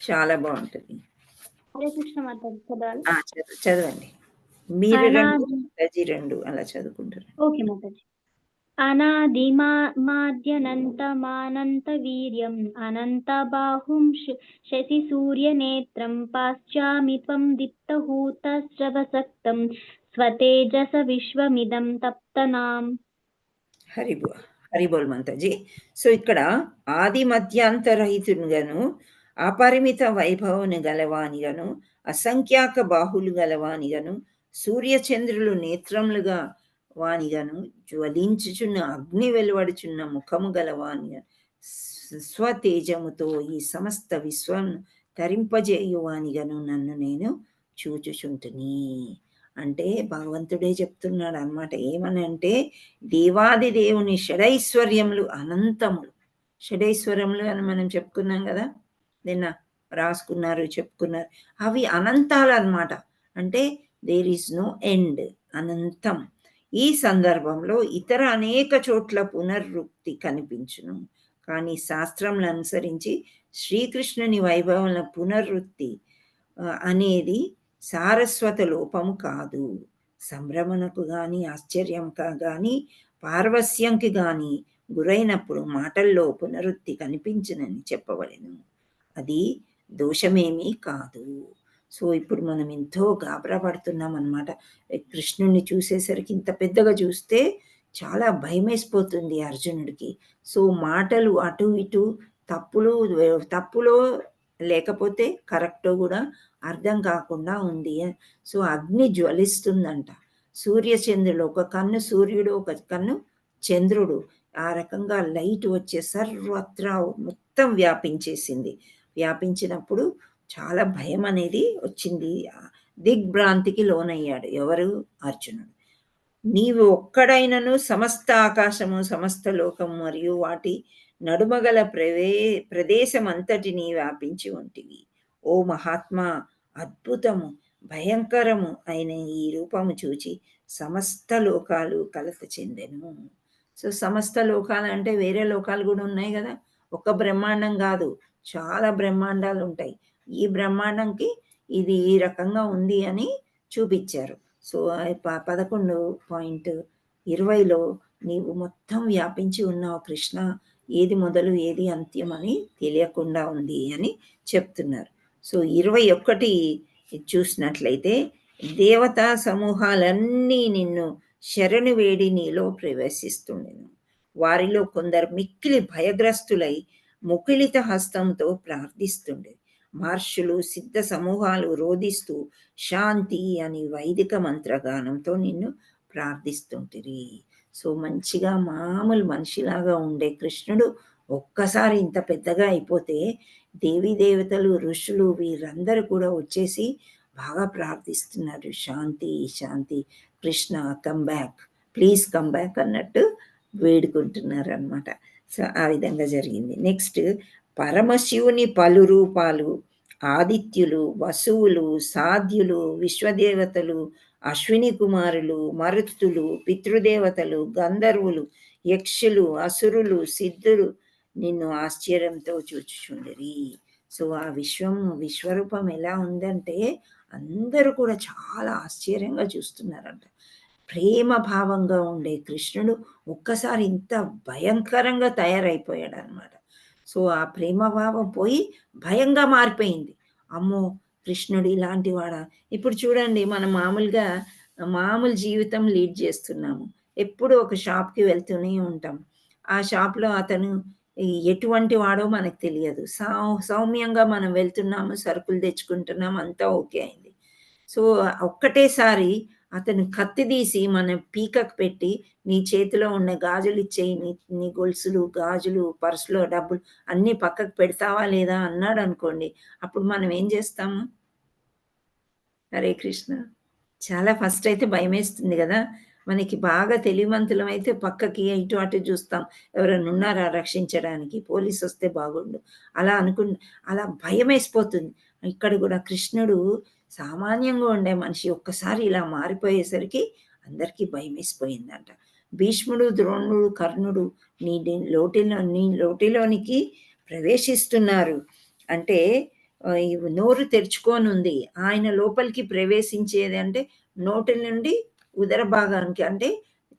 చాలా బాగుంటుంది. హరే కృష్ణ మాతాజీ చదవాలి. చదవండి. మీరు రెండు మాతాజీ రెండు అలా చదువుకుంటారు. ఓకే మాతాజీ. అనాదిమాద్యనంతమానంతవీర్యం అనంతబాహుం శశిసూర్యనేత్రం పాశ్చామి త్వం దీప్తహూతశ్రవసక్తం స్వతేజస విశ్వమిదం తప్తనాం. హరిబోల్ మాతాజీ. సో ఇక్కడ ఆది మధ్యాంతరహితునిగాను అపరిమిత వైభవని గలవానిగాను అసంఖ్యాక బాహులు గలవానిగాను సూర్యచంద్రులు నేత్రములుగా వానిగాను జ్వలించుచున్న అగ్ని వెలువడుచున్న ముఖము గలవానిగా స్వతేజముతో ఈ సమస్త విశ్వం తరింపజేయువానిగాను నన్ను నేను చూచుచుంటుని. అంటే భగవంతుడే చెప్తున్నాడు అనమాట. ఏమని అంటే దేవాది దేవుని షడైశ్వర్యములు అనంతములు. షడైశ్వర్యములు అని మనం చెప్పుకున్నాం కదా, నిన్న రాసుకున్నారు, చెప్పుకున్నారు. అవి అనంతాలు అనమాట. అంటే దేర్ ఈజ్ నో ఎండ్, అనంతం. ఈ సందర్భంలో ఇతర అనేక చోట్ల పునరుక్తి కనిపించును, కానీ శాస్త్రములను అనుసరించి శ్రీకృష్ణుని వైభవం పునరుక్తి అనేది సారస్వత లోపము కాదు. సంభ్రమణకు గాని ఆశ్చర్యంకా గాని పార్వస్యంకి గాని గురైనప్పుడు మాటల్లో పునరుక్తి కనిపించునని చెప్పవలెను. అది దోషమేమీ కాదు. సో ఇప్పుడు మనం ఎంతో గాబరా పడుతున్నాం అనమాట. కృష్ణుణ్ణి చూసేసరికి ఇంత పెద్దగా చూస్తే చాలా భయమేసిపోతుంది అర్జునుడికి. సో మాటలు అటు ఇటు తప్పులో లేకపోతే కరెక్టో కూడా అర్థం కాకుండా ఉంది. సో అగ్ని జ్వలిస్తుందంట. సూర్యచంద్రుడు, ఒక కన్ను సూర్యుడు, ఒక కన్ను చంద్రుడు. ఆ రకంగా లైట్ వచ్చే సర్వత్రా మొత్తం వ్యాపించేసింది. వ్యాపించినప్పుడు చాలా భయం అనేది వచ్చింది. దిగ్భ్రాంతికి లోనయ్యాడు ఎవరు? అర్జునుడు. నీవు ఒక్కడైనను సమస్త ఆకాశము సమస్త లోకము మరియు వాటి నడుమగల ప్రదేశం అంతటిని వ్యాపించి ఉంటివి. ఓ మహాత్మా, అద్భుతము భయంకరము అయిన ఈ రూపము చూచి సమస్త లోకాలు కలత చెందెను. సో సమస్త లోకాలు అంటే వేరే లోకాలు కూడా ఉన్నాయి కదా, ఒక బ్రహ్మాండం కాదు, చాలా బ్రహ్మాండాలు ఉంటాయి. ఈ బ్రహ్మాండంకి ఇది ఈ రకంగా ఉంది అని చూపించారు. సో 11.20లో నీవు మొత్తం వ్యాపించి ఉన్నావు కృష్ణ, ఏది మొదలు ఏది అంత్యం అని తెలియకుండా ఉంది అని చెప్తున్నారు. సో 21 చూసినట్లయితే దేవతా సమూహాలన్నీ నిన్ను శరణు వేడి నీలో ప్రవేశిస్తుండెను. వారిలో కొందరు మిక్కిలి భయగ్రస్తులై ముకిలిత హస్తంతో ప్రార్థిస్తుండే. మహర్షులు సిద్ధ సమూహాలు రోధిస్తూ శాంతి అని వైదిక మంత్రగానంతో నిన్ను ప్రార్థిస్తుంటిరి. సో మంచిగా మామూలు మనిషిలాగా ఉండే కృష్ణుడు ఒక్కసారి ఇంత పెద్దగా అయిపోతే దేవీ దేవతలు ఋషులు వీరందరూ కూడా వచ్చేసి బాగా ప్రార్థిస్తున్నారు, శాంతి శాంతి, Krishna come back, please come back అన్నట్టు వేడుకుంటున్నారు అనమాట. సో ఆ విధంగా జరిగింది. నెక్స్ట్ పరమశివుని పలు రూపాలు, ఆదిత్యులు, వసువులు, సాధ్యులు, విశ్వదేవతలు, అశ్విని కుమారులు, మరుత్తులు, పితృదేవతలు, గంధర్వులు, యక్షులు, అసురులు, సిద్ధులు నిన్ను ఆశ్చర్యంతో చూచుచుండిరి. సో ఆ విశ్వరూపం ఎలా ఉందంటే అందరూ కూడా చాలా ఆశ్చర్యంగా చూస్తున్నారంట. ప్రేమ భావంగా ఉండే కృష్ణుడు ఒక్కసారి ఇంత భయంకరంగా తయారైపోయాడు అనమాట. సో ఆ ప్రేమ భావం పోయి భయంగా మారిపోయింది. అమ్మో కృష్ణుడు ఇలాంటి వాడా. ఇప్పుడు చూడండి, మనం మామూలు జీవితం లీడ్ చేస్తున్నాము. ఎప్పుడు ఒక షాప్కి వెళ్తూనే ఉంటాం. ఆ షాప్లో అతను ఎటువంటి వాడో మనకు తెలియదు. సౌమ్యంగా మనం వెళ్తున్నాము, సరుకులు తెచ్చుకుంటున్నాము, అంతా ఓకే అయింది. సో ఒక్కటేసారి అతను కత్తి తీసి మన పీకకు పెట్టి నీ చేతిలో ఉన్న గాజులు ఇచ్చేయి, నీ గొలుసులు, గాజులు, పర్సులో డబ్బులు అన్నీ పక్కకు పెడతావా లేదా అన్నాడు అనుకోండి, అప్పుడు మనం ఏం చేస్తాము? హరే కృష్ణ. చాలా ఫస్ట్ అయితే భయం వేస్తుంది కదా. మనకి బాగా తెలివిమంతులం అయితే పక్కకి ఇటు అటు చూస్తాం, ఎవరైనా ఉన్నారా రక్షించడానికి, పోలీసు వస్తే బాగుండు అలా అలా భయం వేసిపోతుంది. ఇక్కడ కూడా కృష్ణుడు సామాన్యంగా ఉండే మనిషి ఒక్కసారి ఇలా మారిపోయేసరికి అందరికీ భయం వేసిపోయిందంట. భీష్ముడు, ద్రోణుడు, కర్ణుడు నీ లోటిలోనికి ప్రవేశిస్తున్నారు అంటే నోరు తెరుచుకోనుంది. ఆయన లోపలికి ప్రవేశించేది అంటే నోటి నుండి ఉదర భాగానికి, అంటే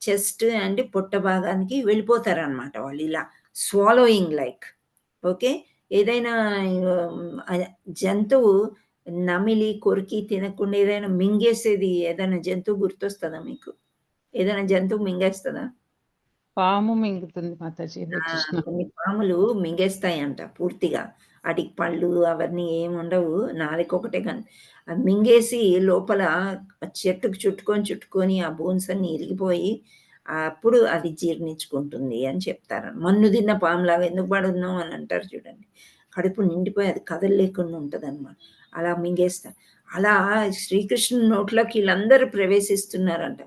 చెస్ట్ అండ్ పొట్ట భాగానికి వెళ్ళిపోతారనమాట వాళ్ళు, ఇలా స్వాలోయింగ్ లైక్. ఓకే, ఏదైనా జంతువు నమిలి కొరికి తినకుండా ఏదైనా మింగేసేది ఏదైనా జంతువు గుర్తొస్తుందా మీకు? ఏదైనా జంతువు మింగేస్తుందా? పాము మింగుతుంది మాతాజీ. కొన్ని పాములు మింగేస్తాయంట పూర్తిగా, వాటికి పళ్ళు అవన్నీ ఏముండవు, నాలుకొకటే కానీ అది మింగేసి లోపల చెట్టుకు చుట్టుకొని ఆ బోన్స్ అన్ని ఇరిగిపోయి అప్పుడు అది జీర్ణించుకుంటుంది అని చెప్తారు. మన్ను తిన్న పాములాగా ఎందుకు పడున్నాం అని అంటారు చూడండి, కడుపు నిండిపోయి అది కదలలేకుండా ఉంటుంది అనమాట, అలా మింగేస్తారు. అలా శ్రీకృష్ణుని నోట్లోకి వీళ్ళందరూ ప్రవేశిస్తున్నారంట.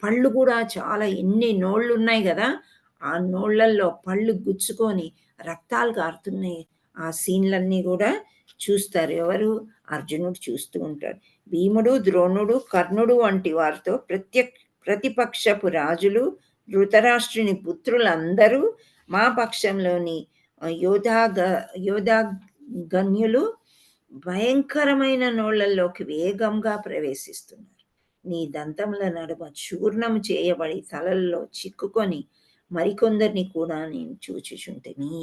పళ్ళు కూడా చాలా, ఎన్ని నోళ్ళు ఉన్నాయి కదా, ఆ నోళ్ళల్లో పళ్ళు గుచ్చుకొని రక్తాలు కారుతున్నాయి. ఆ సీన్లన్నీ కూడా చూస్తారు. ఎవరు? అర్జునుడు చూస్తూ ఉంటాడు. భీముడు, ద్రోణుడు, కర్ణుడు వంటి వారితో ప్రతిపక్షపు రాజులు, ధృతరాష్ట్రుని పుత్రులందరూ మా పక్షంలోని యోధాగన్యులు భయంకరమైన నోళ్లలోకి వేగంగా ప్రవేశిస్తున్నారు. నీ దంతముల నడుమ చూర్ణము చేయబడి తలల్లో చిక్కుకొని మరికొందరిని కూడా నేను చూచుచుంటిని.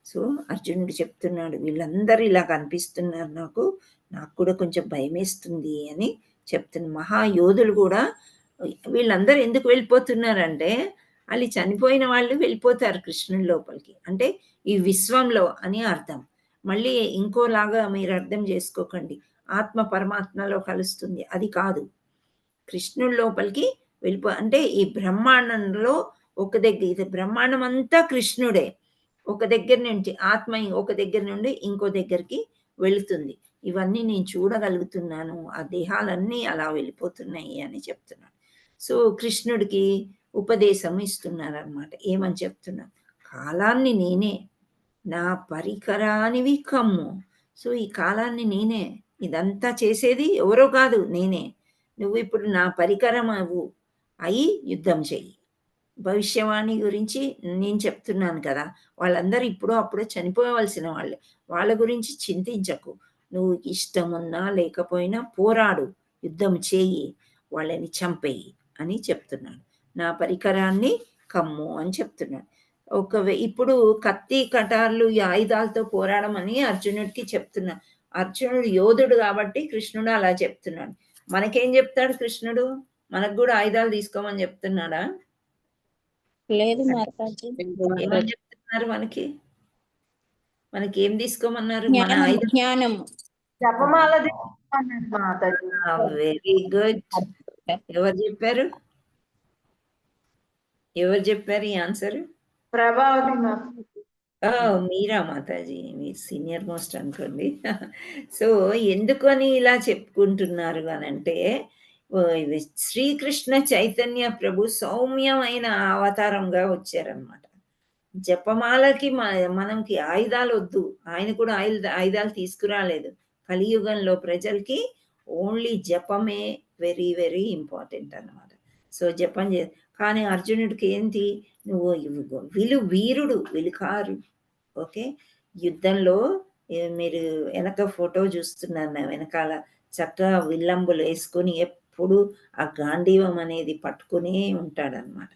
సో అర్జునుడు చెప్తున్నాడు, వీళ్ళందరూ ఇలా కనిపిస్తున్నారు, నాకు కూడా కొంచెం భయమేస్తుంది అని చెప్తున్నా. మహాయోధులు కూడా వీళ్ళందరూ ఎందుకు వెళ్ళిపోతున్నారంటే, వాళ్ళు చనిపోయిన వాళ్ళు వెళ్ళిపోతారు కృష్ణుని లోపలికి, అంటే ఈ విశ్వంలో అని అర్థం. మళ్ళీ ఇంకోలాగా మీరు అర్థం చేసుకోకండి, ఆత్మ పరమాత్మలో కలుస్తుంది, అది కాదు. కృష్ణుడి లోపలికి అంటే ఈ బ్రహ్మాండంలో ఒక దగ్గర, ఇది బ్రహ్మాండం అంతా కృష్ణుడే, ఒక దగ్గర నుంచి ఆత్మ ఒక దగ్గర నుండి ఇంకో దగ్గరికి వెళుతుంది. ఇవన్నీ నేను చూడగలుగుతున్నాను, ఆ దేహాలన్నీ అలా వెళ్ళిపోతున్నాయి అని చెప్తున్నాను. సో కృష్ణుడికి ఉపదేశం ఇస్తున్నారనమాట. ఏమని చెప్తున్నారు? కాలాన్ని నేనే, నా పరికరానివి కమ్ము. సో ఈ కాలాన్ని నేనే, ఇదంతా చేసేది ఎవరో కాదు, నేనే. నువ్వు ఇప్పుడు నా పరికరం అయి యుద్ధం చెయ్యి. భవిష్యవాణి గురించి నేను చెప్తున్నాను కదా, వాళ్ళందరూ ఇప్పుడో అప్పుడో చనిపోవలసిన వాళ్ళే, వాళ్ళ గురించి చింతించకు. నువ్వు ఇష్టం ఉన్నా లేకపోయినా పోరాడు, యుద్ధం చేయి, వాళ్ళని చంపేయి అని చెప్తున్నాడు. నా పరికరాన్ని కమ్ము అని చెప్తున్నాడు. ఇప్పుడు కత్తి కటార్లు ఈ ఆయుధాలతో పోరాడమని అర్జునుడికి చెప్తున్నాడు. అర్జునుడు యోధుడు కాబట్టి కృష్ణుడు అలా చెప్తున్నాడు. మనకేం చెప్తాడు కృష్ణుడు? మనకు కూడా ఆయుధాలు తీసుకోమని చెప్తున్నాడా? లేదు మాతాజీ. ఏమని చెప్తున్నారు? మనకి ఏం తీసుకోమన్నారు? మన ఆయుధం జ్ఞానము. Very good. ఎవరు చెప్పారు ఈ ఆన్సర్? మీరా మాతాజీ, మీరు సీనియర్ మోస్ట్ అనుకోండి. సో ఎందుకని ఇలా చెప్పుకుంటున్నారు అనంటే, శ్రీకృష్ణ చైతన్య ప్రభు సౌమ్యమైన అవతారంగా వచ్చారనమాట. జపమాలకి మనకి ఆయుధాలు వద్దు, ఆయన కూడా ఆయుధాలు తీసుకురాలేదు. కలియుగంలో ప్రజలకి ఓన్లీ జపమే వెరీ వెరీ ఇంపార్టెంట్ అన్నమాట. సో జపం కానీ అర్జునుడికి ఏంటి, నువ్వు వీరుడు విలుకారు. ఓకే, యుద్ధంలో మీరు వెనక ఫోటో చూస్తున్నారు, నా వెనకాల చక్కగా విల్లంబులు వేసుకొని ఎప్పుడు ఆ గాంధీవం అనేది పట్టుకునే ఉంటాడనమాట.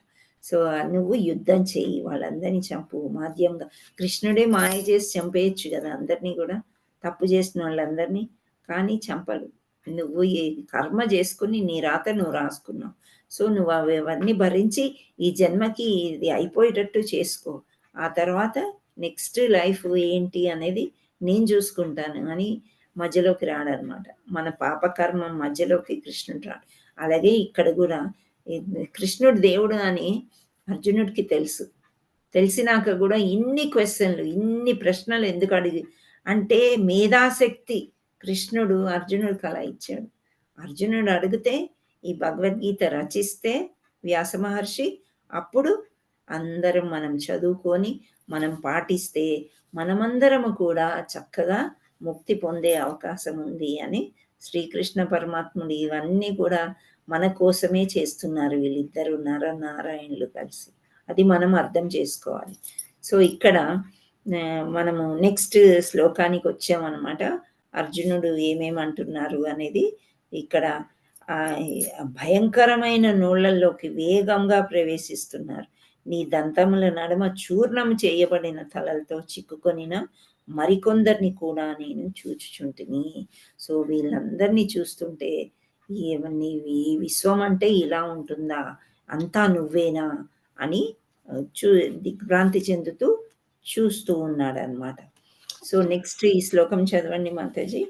సో నువ్వు యుద్ధం చెయ్యి, వాళ్ళందరినీ చంపు మాధ్యంగా. కృష్ణుడే మాయ చేసి చంపేయచ్చు కదా అందరినీ కూడా, తప్పు చేసిన వాళ్ళందరినీ, కానీ చంపలు. నువ్వు ఈ కర్మ చేసుకుని నీ రాత నువ్వు రాసుకున్నావు. సో నువ్వు అవన్నీ భరించి ఈ జన్మకి ఇది అయిపోయేటట్టు చేసుకో, ఆ తర్వాత నెక్స్ట్ లైఫ్ ఏంటి అనేది నేను చూసుకుంటాను అని మధ్యలోకి రాడనమాట. మన పాపకర్మ మధ్యలోకి కృష్ణుడు రాడు. అలాగే ఇక్కడ కూడా కృష్ణుడు దేవుడు అని అర్జునుడికి తెలిసినాక కూడా ఇన్ని క్వశ్చన్లు, ఇన్ని ప్రశ్నలు ఎందుకు అంటే మేధాశక్తి కృష్ణుడు అర్జునుడికి అలా ఇచ్చాడు. అర్జునుడు అడిగితే ఈ భగవద్గీత రచిస్తే వ్యాస మహర్షి, అప్పుడు అందరం మనం చదువుకొని మనం పాటిస్తే మనమందరము కూడా చక్కగా ముక్తి పొందే అవకాశం ఉంది అని శ్రీకృష్ణ పరమాత్ముడు ఇవన్నీ కూడా మన కోసమే చేస్తున్నారు వీళ్ళిద్దరు నారాయణులు కలిసి. అది మనం అర్థం చేసుకోవాలి. సో ఇక్కడ మనము నెక్స్ట్ శ్లోకానికి వచ్చామన్నమాట. అర్జునుడు ఏమేమంటున్నారు అనేది ఇక్కడ భయంకరమైన నోళ్లలోకి వేగంగా ప్రవేశిస్తున్నారు. నీ దంతముల నడుమ చూర్ణం చేయబడిన తలలతో చిక్కుకొనిన మరికొందరిని కూడా నేను చూచుచుంటిని. సో వీళ్ళందరినీ చూస్తుంటే ఈ విశ్వం అంటే ఇలా ఉంటుందా, అంతా నువ్వేనా అని దిగ్భ్రాంతి చెందుతూ చూస్తూ ఉన్నాడు అనమాట. సో నెక్స్ట్ ఈ శ్లోకం చదవండి మాతాజీ.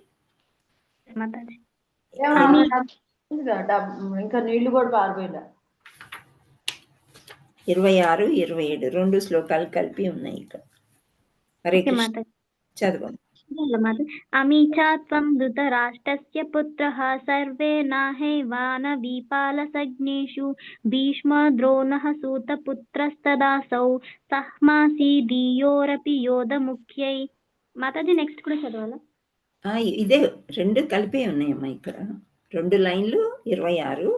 మాతాజీ ఇంకా నీళ్లు కూడా పారిపోయినా 26, 27 2 శ్లోకాలు కలిపి ఉన్నాయి ఇక్కడ. హరే కృష్ణ చదవండి. అమీచా త్వం ధృతరాష్ట్రస్య పుత్రః సర్వే నాహైవానవీపాలసజ్ఞేషు భీష్మ ద్రోణః సూతపుత్రస్తదాసౌ సహ్మాసీదీయోరపి యోధముఖ్యై. మాతాజీ నెక్స్ట్ కూడా చదవాలా? ఇదే 2 కలిపి ఉన్నాయమ్మా ఇక్కడ. 2 లైన్లు 26,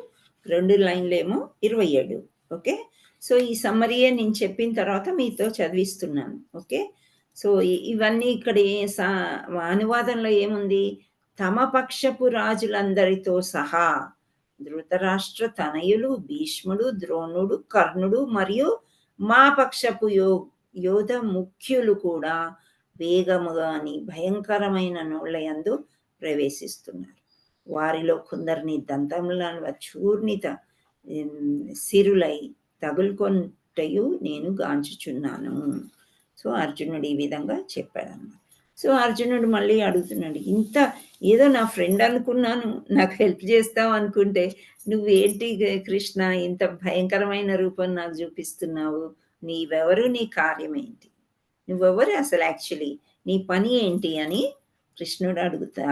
2 లైన్లు ఏమో 27. ఓకే, సో ఈ సమ్మరీయే నేను చెప్పిన తర్వాత మీతో చదివిస్తున్నాను. ఓకే, సో ఇవన్నీ ఇక్కడ అనువాదంలో ఏముంది, తమ పక్షపు రాజులందరితో సహా ధృతరాష్ట్ర తనయులు భీష్ముడు, ద్రోణుడు, కర్ణుడు మరియు మా పక్షపు యోధ ముఖ్యులు కూడా వేగముగాని భయంకరమైన నోళ్ళయందు ప్రవేశిస్తున్నారు. వారిలో కొందరిని దంతముల చూర్ణిత సిరులై తగులుకొంటయు నేను గాంచుచున్నాను. సో అర్జునుడు ఈ విధంగా చెప్పాడన్నమాట. సో అర్జునుడు మళ్ళీ అడుగుతున్నాడు, ఇంత ఏదో నా ఫ్రెండ్ అనుకున్నాను, నాకు హెల్ప్ చేస్తావు అనుకుంటే నువ్వేంటి కృష్ణ ఇంత భయంకరమైన రూపం నాకు చూపిస్తున్నావు, నీవెవరు, నీ కార్యం ఏంటి, నువ్వెవరు అసలు, యాక్చువల్లీ నీ పని ఏంటి అని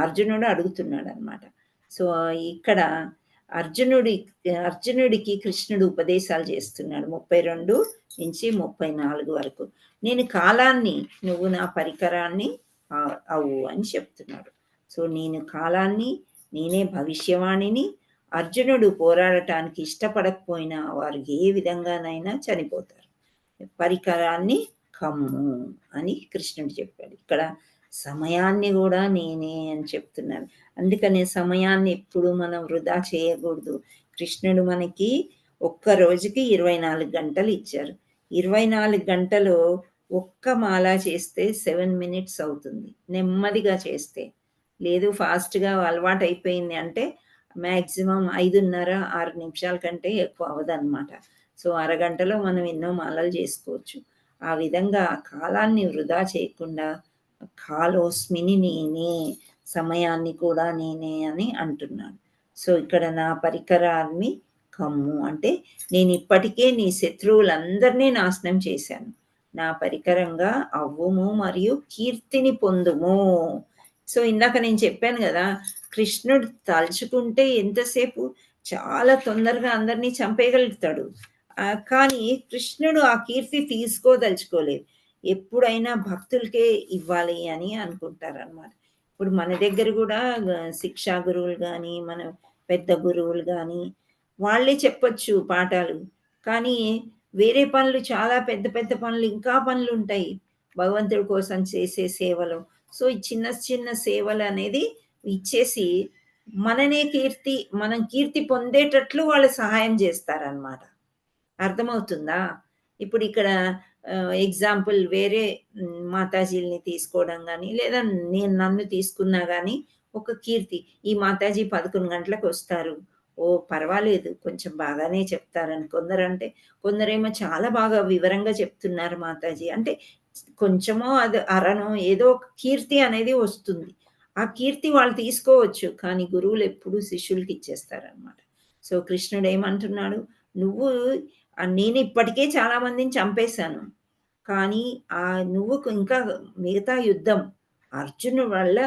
అర్జునుడు అడుగుతున్నాడు అనమాట. సో ఇక్కడ అర్జునుడికి కృష్ణుడు ఉపదేశాలు చేస్తున్నాడు 32 నుంచి 34 వరకు. నేను కాలాన్ని, నువ్వు నా పరికరాన్ని అవు అని చెప్తున్నాడు. సో నేను కాలాన్ని, నేనే భవిష్యవాణిని. అర్జునుడు పోరాడటానికి ఇష్టపడకపోయినా వారు ఏ విధంగానైనా చనిపోతారు. పరికరాన్ని కమ్ము అని కృష్ణుడు చెప్పాడు. ఇక్కడ సమయాన్ని కూడా నేనే అని చెప్తున్నాను. అందుకనే సమయాన్ని ఎప్పుడు మనం వృధా చేయకూడదు. కృష్ణుడు మనకి ఒక్క రోజుకి 24 గంటలు ఇచ్చారు. 24 గంటలు ఒక్క మాల చేస్తే 7 minutes అవుతుంది. నెమ్మదిగా చేస్తే, లేదు ఫాస్ట్గా అలవాటు అయిపోయింది అంటే మ్యాక్సిమం 5:30-6 నిమిషాల కంటే ఎక్కువ అవదన్నమాట. సో అరగంటలో మనం ఎన్నో మాలలు చేసుకోవచ్చు. ఆ విధంగా కాలాన్ని వృధా చేయకుండా కాలోస్మిని నేనే, సమయాన్ని కూడా నేనే అని అంటున్నాను. సో ఇక్కడ నా పరికరాన్ని కమ్ము అంటే నేను ఇప్పటికే నీ శత్రువులందరినీ నాశనం చేశాను, నా పరికరంగా అవ్వుము మరియు కీర్తిని పొందుము. సో ఇందాక నేను చెప్పాను కదా, కృష్ణుడు తలుచుకుంటే ఎంతసేపు చాలా తొందరగా అందరినీ చంపేయగలుగుతాడు. కానీ కృష్ణుడు ఆ కీర్తి తీసుకోదలుచుకోలేదు. ఎప్పుడైనా భక్తులకే ఇవ్వాలి అని అనుకుంటారనమాట. ఇప్పుడు మన దగ్గర కూడా శిక్షా గురువులు కానీ, మన పెద్ద గురువులు కానీ వాళ్ళే చెప్పొచ్చు పాఠాలు, కానీ వేరే పనులు, చాలా పెద్ద పెద్ద పనులు, ఇంకా పనులు ఉంటాయి భగవంతుడి కోసం చేసే సేవలు. సో ఈ చిన్న చిన్న సేవలు అనేది ఇచ్చేసి మనం కీర్తి పొందేటట్లు వాళ్ళు సహాయం చేస్తారనమాట. అర్థమవుతుందా? ఇప్పుడు ఇక్కడ ఎగ్జాంపుల్ వేరే మాతాజీల్ని తీసుకోవడం కానీ, లేదా నన్ను తీసుకున్నా కానీ ఒక కీర్తి, ఈ మాతాజీ 11 గంటలకు వస్తారు, ఓ పర్వాలేదు కొంచెం బాగానే చెప్తారని కొందరేమో చాలా బాగా వివరంగా చెప్తున్నారు మాతాజీ అంటే, కొంచెమో అది అరనో ఏదో ఒక కీర్తి అనేది వస్తుంది. ఆ కీర్తి వాళ్ళు తీసుకోవచ్చు, కానీ గురువులు ఎప్పుడూ శిష్యులకి ఇచ్చేస్తారనమాట. సో కృష్ణుడు ఏమంటున్నాడు, నేను ఇప్పటికే చాలా మందిని చంపేశాను, కానీ నువ్వు ఇంకా మిగతా యుద్ధం అర్జునుడి వల్ల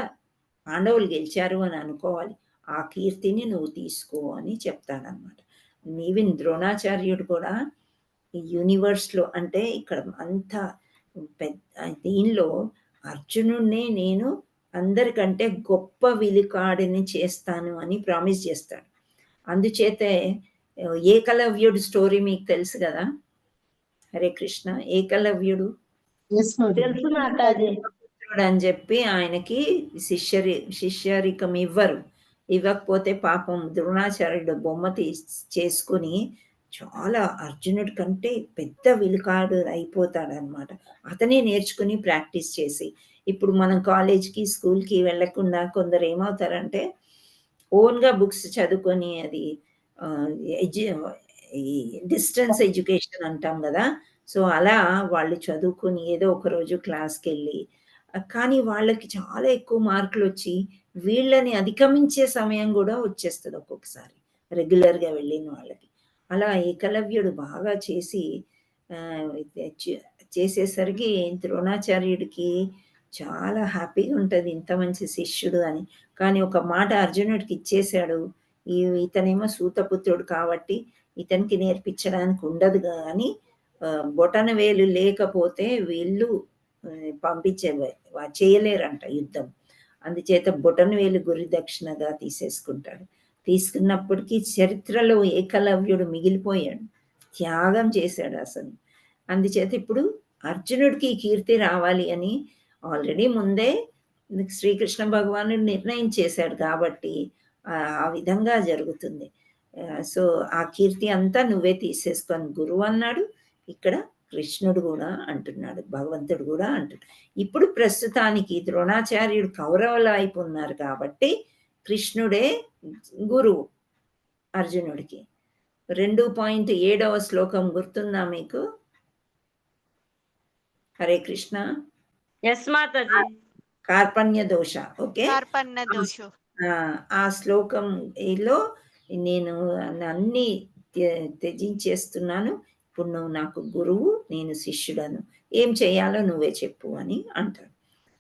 పాండవులు గెలిచారు అని అనుకోవాలి, ఆ కీర్తిని నువ్వు తీసుకో అని చెప్తాడనమాట. ఈవెన్ ద్రోణాచార్యుడు కూడా యూనివర్స్లో అంటే ఇక్కడ అంత పెద్ద దీనిలో అర్జునుడినే నేను అందరికంటే గొప్ప విలుకాడిని చేస్తాను అని ప్రామిస్ చేస్తాడు. అందుచేతే ఏకలవ్యుడు స్టోరీ మీకు తెలుసు కదా. హరే కృష్ణ. ఏకలవ్యుడు తెలుసు మాతాజీ. అని చెప్పి ఆయనకి శిష్యరికం ఇవ్వరు. ఇవ్వకపోతే పాపం ద్రోణాచార్యుడు బొమ్మ చేసుకుని చాలా అర్జునుడి కంటే పెద్ద విలుకాడు అయిపోతాడనమాట. అతనే నేర్చుకుని ప్రాక్టీస్ చేసి. ఇప్పుడు మనం కాలేజ్‌కి, స్కూల్‌కి వెళ్ళకుండా కొందరు ఏమవుతారంటే ఓన్‌గా బుక్స్ చదువుకొని అది ఎడ్యు ఈ డిస్టెన్స్ ఎడ్యుకేషన్ అంటాం గదా! సో, అలా వాళ్ళు చదువుకొని ఏదో ఒకరోజు క్లాస్‌కెళ్ళి కానీ వాళ్ళకి చాలా ఎక్కువ మార్కులొచ్చి వీళ్ళని అధిగమించే సమయం గూడా వచ్చేస్తది ఒక్కొక్కసారి. రెగ్యులర్‌గా వెళ్ళిన వాళ్ళకి. అలా ఏకలవ్యుడు బాగా చేసి ఆహ్, చేసేసరికి ద్రోణాచార్యుడికి చాలా హ్యాపీగా ఉంటది. ఇంత మంచి శిష్యుడు అని. కానీ ఒక మాట అర్జునుడికి ఇచ్చేసాడు. ఇతనేమో సూతపుత్రుడు కాబట్టి ఇతనికి నేర్పించడానికి ఉండదు గాని బొటనవేలు లేకపోతే వీళ్ళు చేయలేరంట యుద్ధం. అందుచేత బొటనవేలు గురి దక్షిణగా తీసేసుకుంటాడు. తీసుకున్నప్పటికీ చరిత్రలో ఏకలవ్యుడు మిగిలిపోయాడు. త్యాగం చేశాడు అసలు. అందుచేత ఇప్పుడు అర్జునుడికి ఈ కీర్తి రావాలి అని ఆల్రెడీ ముందే శ్రీకృష్ణ భగవానుడు నిర్ణయం చేశాడు కాబట్టి ఆ విధంగా జరుగుతుంది. సో, ఆ కీర్తి అంతా నువ్వే తీసేసుకొని గురువు అన్నాడు. ఇక్కడ కృష్ణుడు కూడా అంటున్నాడు. భగవంతుడు కూడా అంటున్నాడు. ఇప్పుడు ప్రస్తుతానికి ద్రోణాచార్యుడు కౌరవుల వైపు ఉన్నారు కాబట్టి కృష్ణుడే గురువు అర్జునుడికి. 2.7వ శ్లోకం గుర్తుందా మీకు? హరే కృష్ణ. ఎస్ మాతాజీ. కార్పణ్య దోష. ఓకే, కార్పణ్య దోషు. ఆ శ్లోకంలో నేను అన్ని త్యజించేస్తున్నాను. ఇప్పుడు నువ్వు నాకు గురువు, నేను శిష్యుడను. ఏం చేయాలో నువ్వే చెప్పు అని అంటాడు.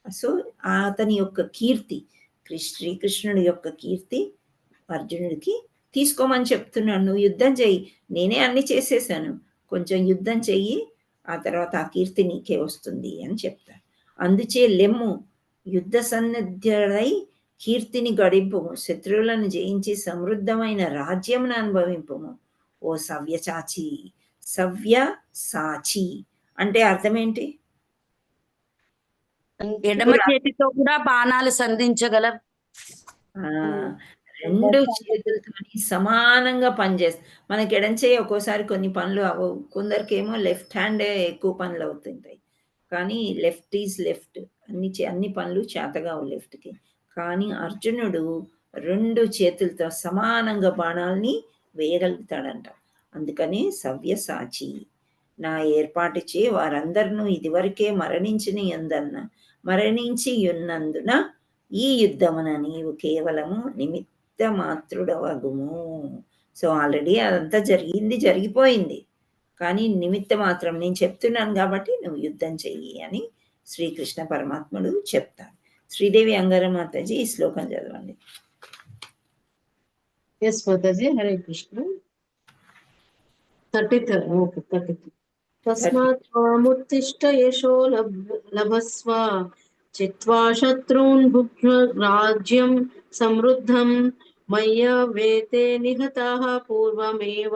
సో, అతని యొక్క కీర్తి, శ్రీకృష్ణుడి యొక్క కీర్తి అర్జునుడికి తీసుకోమని చెప్తున్నాడు. నువ్వు యుద్ధం చెయ్యి, నేనే అన్ని చేసేసాను, కొంచెం యుద్ధం చెయ్యి, ఆ తర్వాత ఆ కీర్తి నీకే వస్తుంది అని చెప్తాడు. అందుచే లెమ్ము, యుద్ధ సన్నద్ధుడై కీర్తిని గడింపుము, శత్రువులను జయించి సమృద్ధమైన రాజ్యమును అనుభవింపుము ఓ సవ్యసాచి. సవ్యసాచి అంటే అర్థం ఏంటి? ఎడమ చేతితో కూడా బాణాలు సంధించగల. రెండు చేతులతో సమానంగా పనిచేస్తాయి. మనకి ఎడం చేయి ఒక్కోసారి కొన్ని పనులు అవ్వవు. కొందరికేమో లెఫ్ట్ హ్యాండే ఎక్కువ పనులు అవుతుంటాయి. కానీ లెఫ్ట్ ఈజ్ లెఫ్ట్, అన్ని పనులు చేతగావు లెఫ్ట్‌కి. కానీ అర్జునుడు 2 చేతులతో సమానంగా బాణాల్ని వేయగలుగుతాడంట. అందుకని సవ్యసాచి. నా ఏర్పాటుచే వారందరినూ ఇదివరకే మరణించి యున్నందున ఈ యుద్ధమున నీవు కేవలము నిమిత్త మాత్రుడవగుము. సో, ఆల్రెడీ అదంతా జరిగిపోయింది. కానీ నిమిత్త మాత్రం నేను చెప్తున్నాను కాబట్టి నువ్వు యుద్ధం చెయ్యి అని శ్రీకృష్ణ పరమాత్ముడు చెప్తాడు. శ్రీదేవి అంగార మాతాజీ ఈ శ్లోకం చదవండి. ఎస్ మాతాజీ. హరే కృష్ణ. 33. తస్మాత్ త్వాముత్తిష్ట యశో లభస్వ చిత్వా శత్రూన్ భుక్త్వ రాజ్యం సమృద్ధం మయ్యవేతే నిహతాః పూర్వమేవ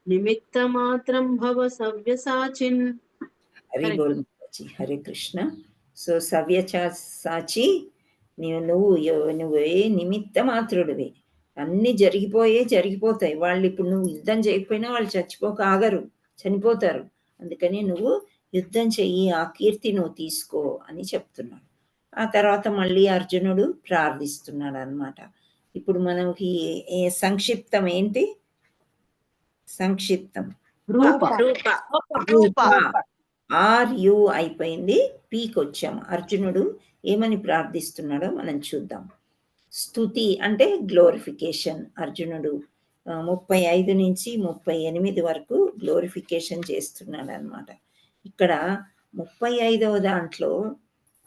నిమిత్త మాత్రం భవ సవ్యసాచిన్. హరి బోల్ మాతాజీ. హరే కృష్ణ. సో, సవ్యసాచి నువ్వే నిమిత్త మాత్రుడివి. అన్ని జరిగిపోతాయి. వాళ్ళు ఇప్పుడు నువ్వు యుద్ధం చేయకపోయినా వాళ్ళు ఆగరు, చనిపోతారు. అందుకని నువ్వు యుద్ధం చెయ్యి, ఆ కీర్తి నువ్వు తీసుకో అని చెప్తున్నాడు. ఆ తర్వాత మళ్ళీ అర్జునుడు ప్రార్థిస్తున్నాడు అన్నమాట. ఇప్పుడు మనకి సంక్షిప్తం ఏంటి? సంక్షిప్తం రూప. RU అయిపోయింది, పీకి వచ్చాము. అర్జునుడు ఏమని ప్రార్థిస్తున్నాడో మనం చూద్దాం. స్తుతి అంటే గ్లోరిఫికేషన్. అర్జునుడు 35 నుంచి 38 వరకు గ్లోరిఫికేషన్ చేస్తున్నాడు అన్నమాట. ఇక్కడ 35వ దాంట్లో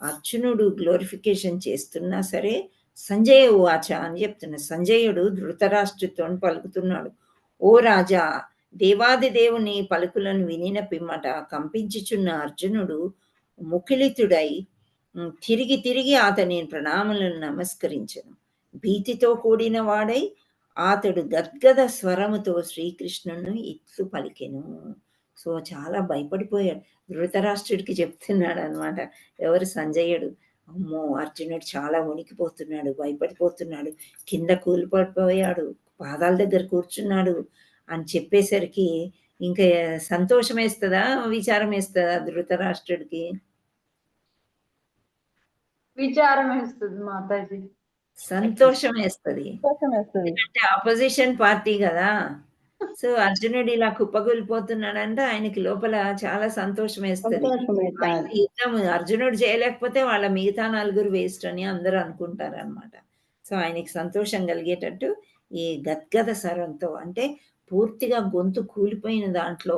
అర్జునుడు గ్లోరిఫికేషన్ చేస్తున్నా సరే సంజయ ఉవాచ అని చెప్తున్నాడు. సంజయుడు ధృతరాష్ట్రుతో పలుకుతున్నాడు. ఓ రాజా, దేవాది దేవుని పలుకులను వినిన పిమ్మట కంపించుచున్న అర్జునుడు ముఖిలితుడై తిరిగి అతని ప్రణామలను నమస్కరించను. భీతితో కూడిన వాడై అతడు గద్గద స్వరముతో శ్రీకృష్ణును ఇట్లు పలికెను. సో, చాలా భయపడిపోయాడు. ధృతరాష్ట్రుడికి చెప్తున్నాడు అనమాట. ఎవరు? సంజయుడు. అమ్మో అర్జునుడు చాలా వణికిపోతున్నాడు, భయపడిపోతున్నాడు, కింద కూలిపడిపోయాడు, పాదాల దగ్గర కూర్చున్నాడు అని చెప్పేసరికి ఇంకా సంతోషం వేస్తుందా, విచారం వేస్తుందా ధృతరాష్ట్రుడికి? విచారం వేస్తుంది మాతాజీ. సంతోషం వేస్తుంది, సంతోషం వేస్తుంది. ఎందుకంటే ఆపోజిషన్ పార్టీ కదా. సో అర్జునుడు ఇలా కుప్పకూలిపోతున్నాడంటే ఆయనకి లోపల చాలా సంతోషం వేస్తుంది. సంతోషం వేస్తుంది. యుద్ధం అర్జునుడు చేయలేకపోతే వాళ్ళ మిగతా 4 వేస్ట్ అని అందరూ అనుకుంటారు అనమాట. సో ఆయనకి సంతోషం కలిగేటట్టు ఈ గద్గద స్వరంతో, అంటే పూర్తిగా గొంతు కూలిపోయిన దాంట్లో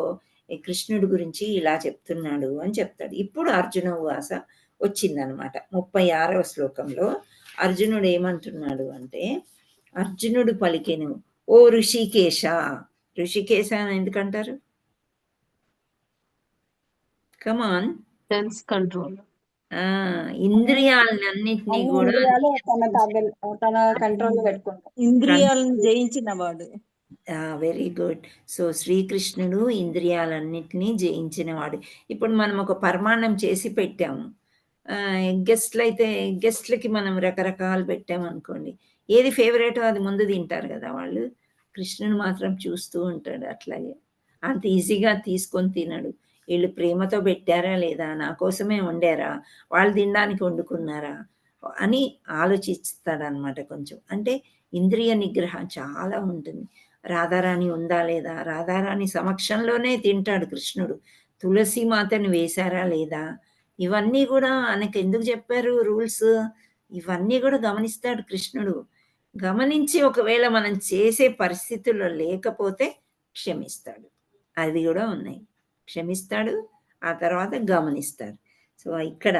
ఈ కృష్ణుడి గురించి ఇలా చెప్తున్నాడు అని చెప్తాడు. ఇప్పుడు అర్జున ఉవాస వచ్చిందనమాట. 36వ శ్లోకంలో అర్జునుడు ఏమంటున్నాడు అంటే, అర్జునుడు పలికెను, ఓ ఋషికేశ. ఋషికేశ అని ఎందుకంటారు? కమాన్. Sense control. ఇంద్రియాలన్నింటినీ అన్ని కూడా ఇంద్రియాలు తన కంట్రోల్ పెట్టుకుంటాం. ఇంద్రియాలను జయించిన వాడు. Very good. సో శ్రీకృష్ణుడు ఇంద్రియాలన్నింటినీ జయించినవాడు. ఇప్పుడు మనం ఒక పరమాన్నం చేసి పెట్టాము, గెస్ట్లకి మనం రకరకాలు పెట్టామనుకోండి, ఏది ఫేవరెటో అది ముందు తింటారు కదా వాళ్ళు. కృష్ణుడు మాత్రం చూస్తూ ఉంటాడు. అట్లాగే అంత ఈజీగా తీసుకొని తినడు. వీళ్ళు ప్రేమతో పెట్టారా లేదా, నా కోసమే వండారా, వాళ్ళు తినడానికి వండుకున్నారా అని ఆలోచిస్తాడనమాట కొంచెం. అంటే ఇంద్రియ నిగ్రహం చాలా ఉంటుంది. రాధారాణి ఉందా లేదా, రాధారాణి సమక్షంలోనే తింటాడు కృష్ణుడు. తులసి మాతను వేశారా లేదా, ఇవన్నీ కూడా ఆయనకు ఎందుకు చెప్పారు రూల్స్, ఇవన్నీ కూడా గమనిస్తాడు కృష్ణుడు. గమనించి ఒకవేళ మనం చేసే పరిస్థితుల్లో లేకపోతే క్షమిస్తాడు. అది కూడా ఉన్నాయి. క్షమిస్తాడు, ఆ తర్వాత గమనిస్తాడు. సో ఇక్కడ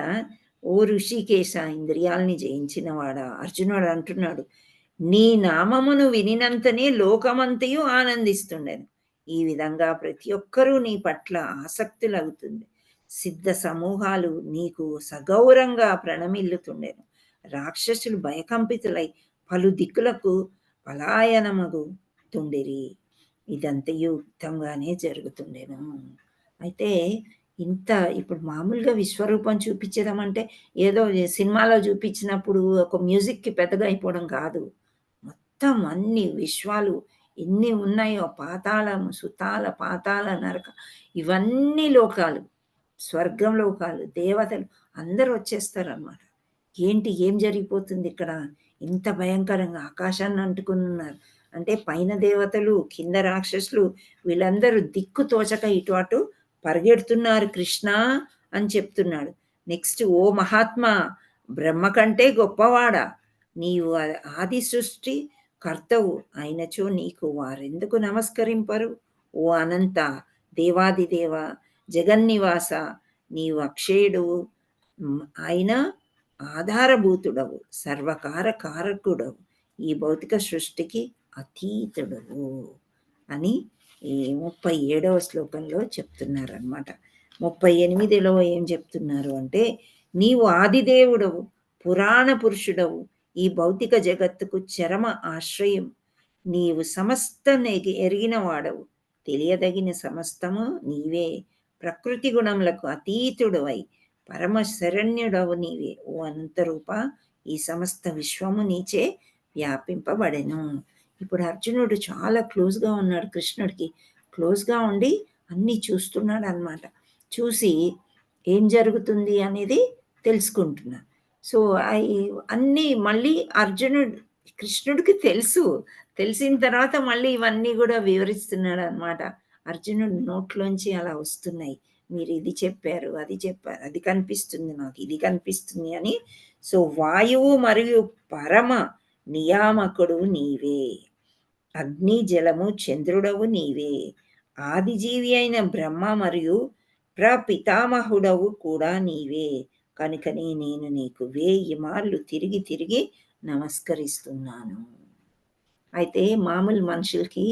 ఓ ఋషికేశ, ఇంద్రియాలని జయించినవాడా, అర్జునుడు అంటున్నాడు, నీ నామమును వినినంతనే లోకమంతయు ఆనందిస్తుండెను. ఈ విధంగా ప్రతి ఒక్కరూ నీ పట్ల ఆసక్తులవుతుంది. సిద్ధ సమూహాలు నీకు సగౌరంగా ప్రణమిల్లుతుండెను. రాక్షసులు భయకంపితులై పలు దిక్కులకు పలాయనమగుతుండిరి. ఇదంతయు యుక్తంగానే జరుగుతుండెను. అయితే ఇంత ఇప్పుడు మామూలుగా విశ్వరూపం చూపించడం అంటే ఏదో సినిమాలో చూపించినప్పుడు ఒక మ్యూజిక్కి పెద్దగా అయిపోవడం కాదు. మొత్తం అన్ని విశ్వాలు ఎన్ని ఉన్నాయో, పాతాళము, సుతాల, పాతాళ, నరక, ఇవన్నీ లోకాలు, స్వర్గం లోకాలు, దేవతలు అందరూ వచ్చేస్తారు అన్నమాట. ఏంటి ఏం జరిగిపోతుంది ఇక్కడ, ఇంత భయంకరంగా ఆకాశాన్ని అంటుకుని ఉన్నారు అంటే పైన దేవతలు, కింద రాక్షసులు, వీళ్ళందరూ దిక్కు తోచక ఇటు అటు పరిగెడుతున్నారు కృష్ణ అని చెప్తున్నాడు. నెక్స్ట్, ఓ మహాత్మా, బ్రహ్మ కంటే గొప్పవాడా, నీవు ఆది సృష్టి కర్తవు అయినచో నీకు వారెందుకు నమస్కరింపరు. ఓ అనంత దేవాదిదేవ జగన్నివాస, నీవు అక్షయుడు అయిన ఆధారభూతుడవు, సర్వకార కారకుడవు, ఈ భౌతిక సృష్టికి అతీతుడవు అని ఈ 37వ శ్లోకంలో చెప్తున్నారనమాట. 38లో ఏం చెప్తున్నారు అంటే, నీవు ఆదిదేవుడవు, పురాణ పురుషుడవు, ఈ భౌతిక జగత్తుకు చరమ ఆశ్రయం, నీవు సమస్త ఎరిగిన వాడవు, తెలియదగిన సమస్తము నీవే, ప్రకృతి గుణములకు అతీతుడవై పరమ శరణ్యుడవు నీవే. ఓ అనంతరూప, ఈ సమస్త విశ్వము నీచే వ్యాపింపబడెను. ఇప్పుడు అర్జునుడు చాలా క్లోజ్గా ఉన్నాడు కృష్ణుడికి, క్లోజ్గా ఉండి అన్నీ చూస్తున్నాడు అన్నమాట. చూసి ఏం జరుగుతుంది అనేది తెలుసుకుంటున్నాడు. సో అన్నీ మళ్ళీ కృష్ణుడికి తెలిసిన తర్వాత మళ్ళీ ఇవన్నీ కూడా వివరిస్తున్నాడు అన్నమాట. అర్జునుడి నోట్లోంచి అలా వస్తున్నాయి, మీరు ఇది చెప్పారు, అది చెప్పారు, అది కనిపిస్తుంది నాకు, ఇది కనిపిస్తుంది అని. సో వాయువు మరియు పరమ నియామకుడు నీవే, అగ్ని జలము చంద్రుడవు నీవే, ఆదిజీవి అయిన బ్రహ్మ మరియు ప్రపితామహుడవు కూడా నీవే, కనుకనే నేను నీకు 1000 మార్లు తిరిగి తిరిగి నమస్కరిస్తున్నాను. అయితే మామూలు మనుషులకి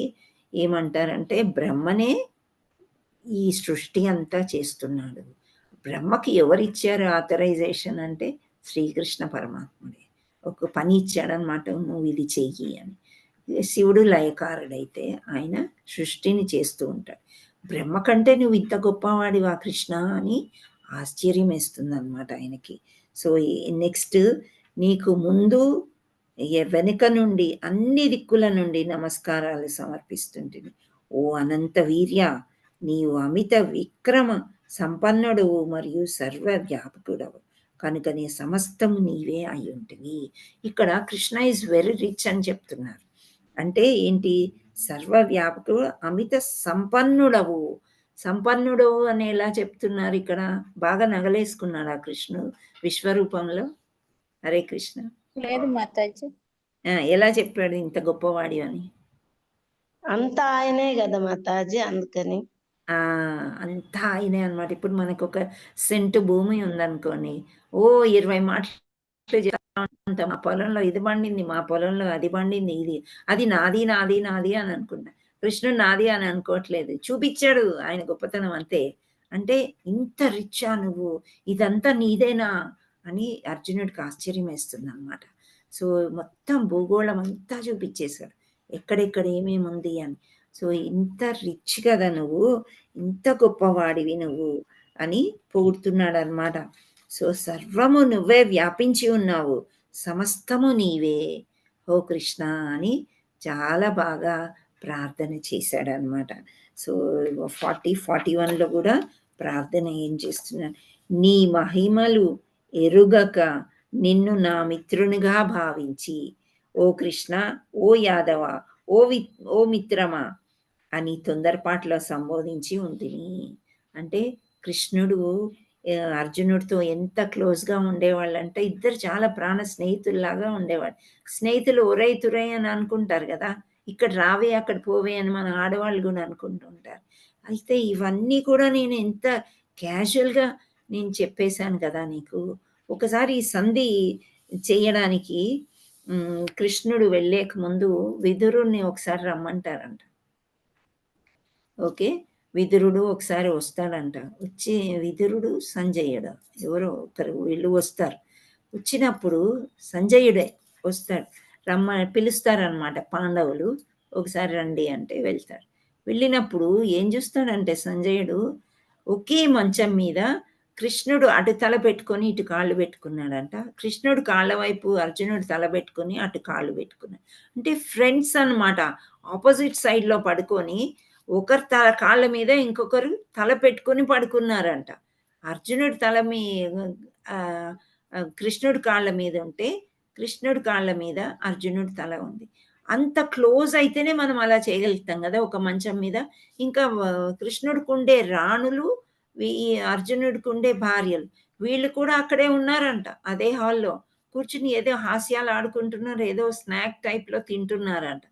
ఏమంటారంటే, బ్రహ్మనే ఈ సృష్టి అంతా చేస్తున్నాడు. బ్రహ్మకి ఎవరిచ్చారు ఆథరైజేషన్ అంటే శ్రీకృష్ణ పరమాత్ముడే. ఒక పని ఇచ్చాడనమాట, నువ్వు ఇది చెయ్యి అని. శివుడు లయకారుడైతే ఆయన సృష్టిని చేస్తూ ఉంటాడు. బ్రహ్మ కంటే నువ్వు ఇంత గొప్పవాడివా కృష్ణ అని ఆశ్చర్యం వేస్తుంది అనమాట ఆయనకి. సో నెక్స్ట్ నీకు ముందు వెనుక నుండి అన్ని దిక్కుల నుండి నమస్కారాలు సమర్పిస్తుంటుంది. ఓ అనంత వీర్య, నీవు అమిత విక్రమ సంపన్నుడవు మరియు సర్వ వ్యాపకుడవు కనుక నీ సమస్తము నీవే అయి ఉంటుంది. ఇక్కడ కృష్ణ ఈజ్ వెరీ రిచ్ అని చెప్తున్నారు. అంటే ఏంటి? సర్వ వ్యాపకుడు, అమిత సంపన్నుడవు. సంపన్నుడవు అని ఎలా చెప్తున్నారు? ఇక్కడ బాగా నగలేసుకున్నాడు ఆ కృష్ణుడు విశ్వరూపంలో. హరే కృష్ణ. లేదు మాతాజీ. ఎలా చెప్పాడు ఇంత గొప్పవాడి అని? అంతా ఆయనే కదా మాతాజీ, అందుకని అంతా ఆయనే అనమాట. ఇప్పుడు మనకు ఒక సెంటు భూమి ఉందనుకోండి, 20 మాటలు చెప్తా ఉంటాం. మా పొలంలో ఇది పండింది, మా పొలంలో అది పండింది, ఇది అది నాది నాది నాది అని అనుకున్నా. కృష్ణుడు నాది అని అనుకోవట్లేదు, చూపించాడు ఆయన గొప్పతనం అంతే. అంటే ఇంత రిచ్చా నువ్వు, ఇదంతా నీదేనా అని అర్జునుడికి ఆశ్చర్యం వేస్తుంది అనమాట. సో మొత్తం భూగోళం అంతా చూపించేశాడు, ఎక్కడెక్కడ ఏమేమి ఉంది అని. సో ఇంత రిచ్ కదా నువ్వు, ఇంత గొప్పవాడివి నువ్వు అని పొగుడుతున్నాడు అనమాట. సో సర్వము నువ్వే వ్యాపించి ఉన్నావు, సమస్తము నీవే ఓ కృష్ణ అని చాలా బాగా ప్రార్థన చేశాడు అనమాట. సో 41లో కూడా ప్రార్థన ఏం చేస్తున్నాడు? నీ మహిమలు ఎరుగక నిన్ను నా మిత్రునిగా భావించి, ఓ కృష్ణ, ఓ యాదవ, ఓ మిత్రమా అని తొందరపాటులో సంబోధించి ఉంటుంది. అంటే కృష్ణుడు అర్జునుడితో ఎంత క్లోజ్గా ఉండేవాళ్ళు అంటే, ఇద్దరు చాలా ప్రాణ స్నేహితుల్లాగా ఉండేవాడు. స్నేహితులు ఒరై తురై అని అనుకుంటారు కదా, ఇక్కడ రావే అక్కడ పోవే అని మన ఆడవాళ్ళు కూడా అనుకుంటుంటారు. అయితే ఇవన్నీ కూడా నేను ఎంత క్యాజువల్గా నేను చెప్పేశాను కదా నీకు. ఒకసారి ఈ సంధి చేయడానికి కృష్ణుడు వెళ్ళేక ముందు విదురుణ్ణి ఒకసారి రమ్మంటారంట. ఓకే, విదురుడు ఒకసారి వస్తాడంట. వచ్చి విదురుడు, సంజయుడు ఎవరో ఒకరు వీళ్ళు వస్తారు. వచ్చినప్పుడు సంజయుడే వస్తాడు, పిలుస్తారనమాట పాండవులు, ఒకసారి రండి అంటే వెళ్తాడు. వెళ్ళినప్పుడు ఏం చూస్తాడంటే సంజయుడు ఒకే మంచం మీద కృష్ణుడు అటు తల పెట్టుకొని ఇటు కాళ్ళు పెట్టుకున్నాడంట. కృష్ణుడు కాళ్ళ వైపు అర్జునుడు తల పెట్టుకొని అటు కాళ్ళు పెట్టుకున్నాడు. అంటే ఫ్రెండ్స్ అనమాట, ఆపోజిట్ సైడ్లో పడుకొని ఒకరు కాళ్ళ మీద ఇంకొకరు తల పెట్టుకొని పడుకున్నారంట. అర్జునుడు తల కృష్ణుడు కాళ్ళ మీద ఉంటే కృష్ణుడు కాళ్ళ మీద అర్జునుడు తల ఉంది. అంత క్లోజ్ అయితేనే మనం అలా చేయగలుగుతాం కదా ఒక మంచం మీద. ఇంకా కృష్ణుడికి ఉండే రాణులు, అర్జునుడికి ఉండే భార్యలు, వీళ్ళు కూడా అక్కడే ఉన్నారంట. అదే హాల్లో కూర్చుని ఏదో హాస్యాలు ఆడుకుంటున్నారు, ఏదో స్నాక్ టైప్లో తింటున్నారంట.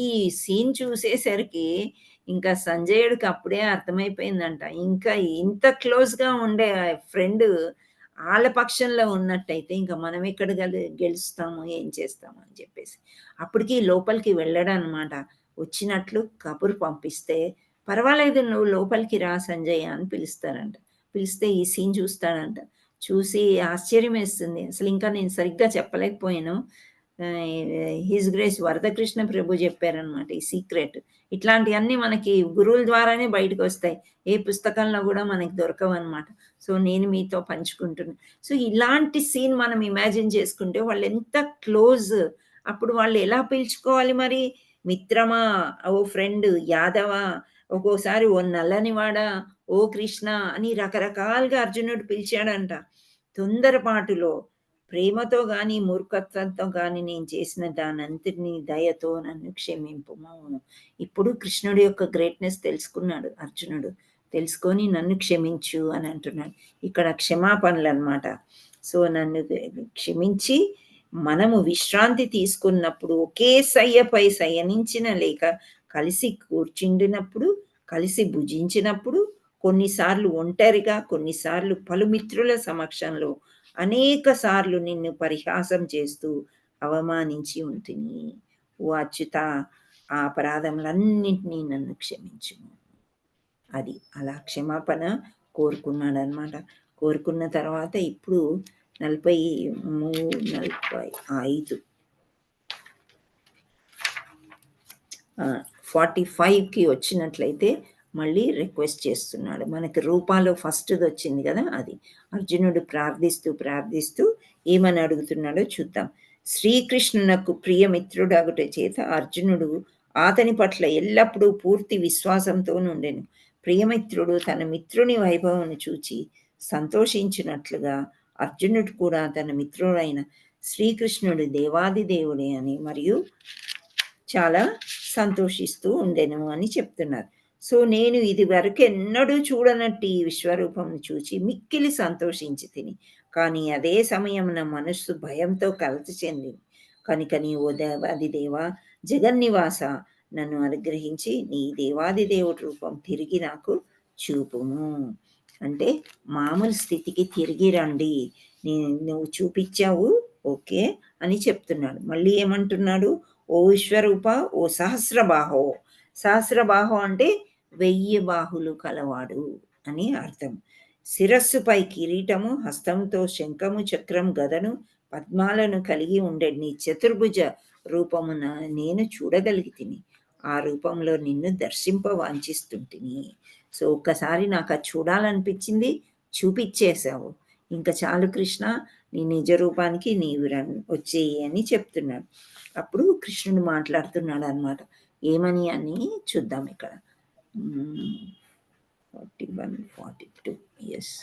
ఈ సీన్ చూసేసరికి ఇంకా సంజయుడికి అప్పుడే అర్థమైపోయిందంట, ఇంకా ఇంత క్లోజ్గా ఉండే ఫ్రెండ్ వాళ్ళ పక్షంలో ఉన్నట్టయితే ఇంకా మనం ఎక్కడ గెలుస్తాము, ఏం చేస్తాము అని చెప్పేసి అప్పటికి లోపలికి వెళ్ళాడు అనమాట. వచ్చినట్లు కబురు పంపిస్తే, పర్వాలేదు నువ్వు లోపలికి రా సంజయ్ అని పిలుస్తారంట. పిలిస్తే ఈ సీన్ చూస్తాడంట. చూసి ఆశ్చర్యం వేస్తుంది. అసలు ఇంకా నేను సరిగ్గా చెప్పలేకపోయాను. హిజ్ గ్రేస్ వరదకృష్ణ ప్రభు చెప్పారనమాట ఈ సీక్రెట్. ఇట్లాంటివన్నీ మనకి గురువుల ద్వారానే బయటకు వస్తాయి, ఏ పుస్తకంలో కూడా మనకి దొరకవు అనమాట. సో నేను మీతో పంచుకుంటున్నాను. సో ఇలాంటి సీన్ మనం ఇమాజిన్ చేసుకుంటే వాళ్ళు ఎంత క్లోజ్, అప్పుడు వాళ్ళు ఎలా పిలుచుకోవాలి మరి? మిత్రమా, ఓ ఫ్రెండ్, యాదవ, ఒక్కోసారి ఓ నల్లనివాడా, ఓ కృష్ణ అని రకరకాలుగా అర్జునుడు పిలిచాడంట. తొందరపాటులో ప్రేమతో గాని మూర్ఖత్వంతో గాని నేను చేసిన దానంతటిని దయతో నన్ను క్షమింపుము. ఇప్పుడు కృష్ణుడి యొక్క గ్రేట్నెస్ తెలుసుకున్నాడు అర్జునుడు. తెలుసుకొని నన్ను క్షమించు అని అంటున్నాడు. ఇక్కడ క్షమాపణలు అనమాట. సో నన్ను క్షమించి మనము విశ్రాంతి తీసుకున్నప్పుడు, ఒకే సయ్యపై శయనించిన లేక కలిసి కూర్చుండినప్పుడు, కలిసి భుజించినప్పుడు, కొన్నిసార్లు ఒంటరిగా, కొన్నిసార్లు పలు మిత్రుల సమక్షంలో అనేక సార్లు నిన్ను పరిహాసం చేస్తూ అవమానించి ఉంటుంది. ఓ అచ్యుత, ఆ అపరాధములన్నింటినీ నన్ను క్షమించు. అది అలా క్షమాపణ కోరుకున్నాడు అనమాట. కోరుకున్న తర్వాత ఇప్పుడు 45కి వచ్చినట్లయితే మళ్ళీ రిక్వెస్ట్ చేస్తున్నాడు. మనకి రూపాలో ఫస్ట్‌ది వచ్చింది కదా అది. అర్జునుడు ప్రార్థిస్తూ ఏమని అడుగుతున్నాడో చూద్దాం. శ్రీకృష్ణునకు ప్రియమిత్రుడగుట చేత అర్జునుడు అతని పట్ల ఎల్లప్పుడూ పూర్తి విశ్వాసంతో నుండెను. ప్రియమిత్రుడు తన మిత్రుని వైభవమును చూచి సంతోషించినట్లుగా అర్జునుడు కూడా తన మిత్రుడైన శ్రీకృష్ణుడు దేవాది దేవుడే అని మరియు చాలా సంతోషిస్తూ ఉండెను అని చెప్తున్నారు. సో నేను ఇది వరకు ఎన్నడూ చూడనట్టి ఈ విశ్వరూపం చూచి మిక్కిలి సంతోషించి తిని, కానీ అదే సమయమున మనస్సు భయంతో కలత చెందింది. కనుక నీవు దేవాది దేవ జగన్నివాస నన్ను అనుగ్రహించి నీ దేవాది దేవుడి రూపం తిరిగి నాకు చూపుము. అంటే మామూలు స్థితికి తిరిగి రండి, నువ్వు చూపించావు ఓకే అని చెప్తున్నాడు. మళ్ళీ ఏమంటున్నాడు? ఓ విశ్వరూప, ఓ సహస్రబాహో. సహస్రబాహో అంటే 1000 బాహులు కలవాడు అని అర్థం. శిరస్సుపై కిరీటము, హస్తంతో శంఖము, చక్రం, గదను, పద్మాలను కలిగి ఉండే నీ చతుర్భుజ రూపమున నేను చూడగలిగితిని. ఆ రూపంలో నిన్ను దర్శింప వాంఛిస్తుంటిని. సో ఒక్కసారి నాకు అది చూడాలనిపించింది, చూపించేశావు. ఇంకా చాలు కృష్ణ, నీ నిజ రూపానికి నీవు వచ్చేయి అని చెప్తున్నాడు. అప్పుడు కృష్ణుడు మాట్లాడుతున్నాడు అన్నమాట. ఏమని అని చూద్దాం ఇక్కడ. 41, 42 ఎస్.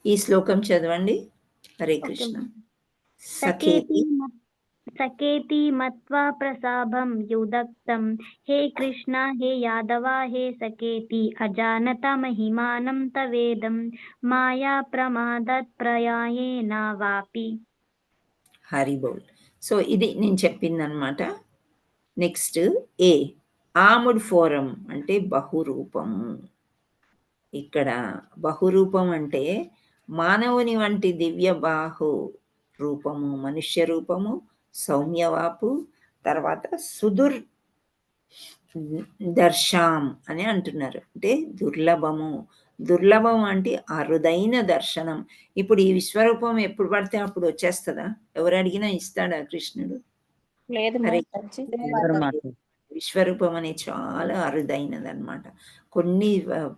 ఈ శ్లోకం చదవండి. హరే కృష్ణ. సకేతి మత్వా ప్రసాభం యుదక్తం హే కృష్ణ హే యాదవ హే సకేతి అజానత మహిమానం తవేదం మాయా ప్రమాదత్ ప్రయాయేన వాపి. హరి బోల్. సో ఇది నేను చెప్పిందనమాట. నెక్స్ట్ ఏ ఆముడ్ ఫోరం అంటే బహురూపము. ఇక్కడ బహురూపం అంటే మానవుని వంటి దివ్య బాహు రూపము, మనుష్య రూపము, సౌమ్యవాపు, తర్వాత సుదుర్ దర్శాం అని అంటున్నారు. అంటే దుర్లభము. దుర్లభం అంటే అరుదైన దర్శనం. ఇప్పుడు ఈ విశ్వరూపం ఎప్పుడు పడితే అప్పుడు వచ్చేస్తుందా? ఎవరు అడిగినా ఇస్తాడా కృష్ణుడు? లేదు హరే మాతాజీ. విశ్వరూపం అనేది చాలా అరుదైనది అనమాట. కొన్ని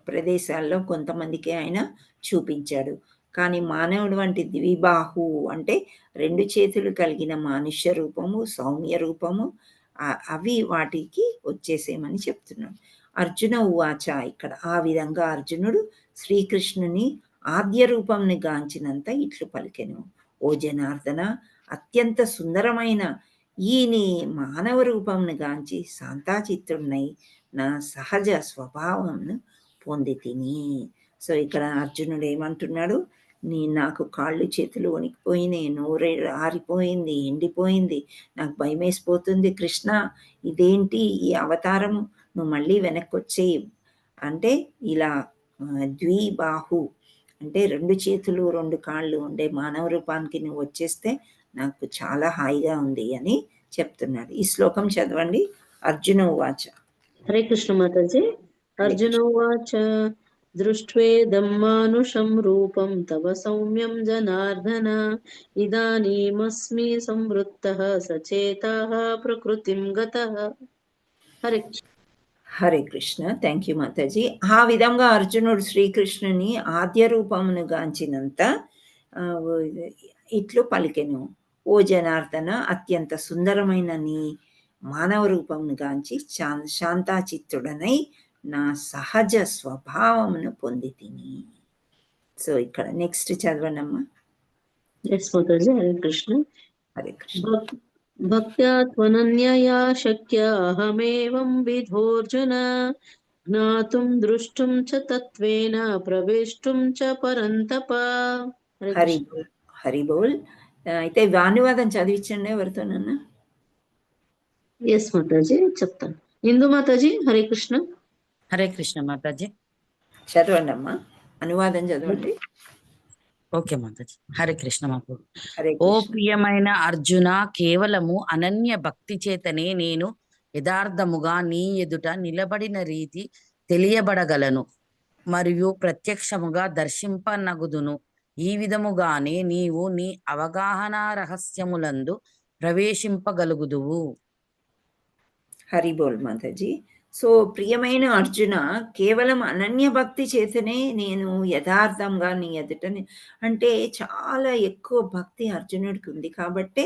ప్రదేశాల్లో కొంతమందికి ఆయన చూపించాడు. కానీ మానవుడు వంటి ద్విబాహు అంటే 2 చేతులు కలిగిన మనుష్య రూపము, సౌమ్య రూపము, అవి వాటికి వచ్చేసేమని చెప్తున్నాడు. అర్జున ఉవాచ. ఇక్కడ ఆ విధంగా అర్జునుడు శ్రీకృష్ణుని ఆద్య రూపంని గాంచినంత ఇట్లు పలికెను. ఓ జనార్దన, అత్యంత సుందరమైన ఈ నీ మానవ రూపంను గాంచి శాంతాచిత్తుడినై నా సహజ స్వభావంను పొంది తిని. సో ఇక్కడ అర్జునుడు ఏమంటున్నాడు? నాకు కాళ్ళు చేతులు వణికిపోయినాయి, నోరే ఆరిపోయింది, ఎండిపోయింది, నాకు భయమేసిపోతుంది కృష్ణ, ఇదేంటి ఈ అవతారము, నువ్వు మళ్ళీ వెనక్కి వచ్చేయి అంటే ఇలా ద్విబాహు అంటే 2 చేతులు 2 కాళ్ళు ఉండే మానవ రూపానికి నువ్వు వచ్చేస్తే నాకు చాలా హాయిగా ఉంది అని చెప్తున్నాడు. ఈ శ్లోకం చదవండి. అర్జున ఉవాచ. హరే కృష్ణ మాతాజీ. అర్జున ఉవాచ దృష్ట్వేదం మానుషం రూపం తవ సౌమ్యం జనార్దన ఇదానీమస్మి సంవృత్తః సచేతః ప్రకృతిం గతః. హరే హరే కృష్ణ. Thank you Mataji. ఆ విధంగా అర్జునుడు శ్రీకృష్ణుని ఆద్య రూపమును గాంచినంత ఇట్లు పలికెను. ఓ జనార్దన, అత్యంత సుందరమైన నీ మానవ రూపమును గాంచి శాంతాచిత్తుడనై నా సహజ స్వభావమును పొంది తిని. సో ఇక్కడ నెక్స్ట్ చదవనమ్మా. హరే కృష్ణ. హరే కృష్ణ. భక్త్యా త్వనన్యయా శక్య అహమేవం విధోర్జున జ్ఞాతుం దృష్టుం చ తత్వేన ప్రవేష్టుం చ పరంతప. హరి బోల్. హరి బోల్. అయితే అనువాదం చదివించండి ఎవరితోనన్నా. ఎస్ మాతాజీ చెప్తాను. ఇందు మాతాజీ. హరే కృష్ణ. హరే కృష్ణ మాతాజీ. చదవండి అమ్మా, అనువాదం చదవండి. ఓకే మాతాజీ. హరే కృష్ణ మాకు. హరే ఓ కృష్ణ. ప్రియమైన అర్జున, కేవలము అనన్య భక్తి చేతనే నేను యథార్థముగా నీ ఎదుట నిలబడిన రీతి తెలియబడగలను మరియు ప్రత్యక్షముగా దర్శింపనగుదును. ఈ విధముగానే నీవు నీ అవగాహన రహస్యములందు ప్రవేశింపగలుగుదువు. హరి బోల్ మాతాజీ. సో ప్రియమైన అర్జున, కేవలం అనన్య భక్తి చేతనే నేను యథార్థంగా నీ అంటే చాలా ఎక్కువ భక్తి అర్జునుడికి ఉంది కాబట్టే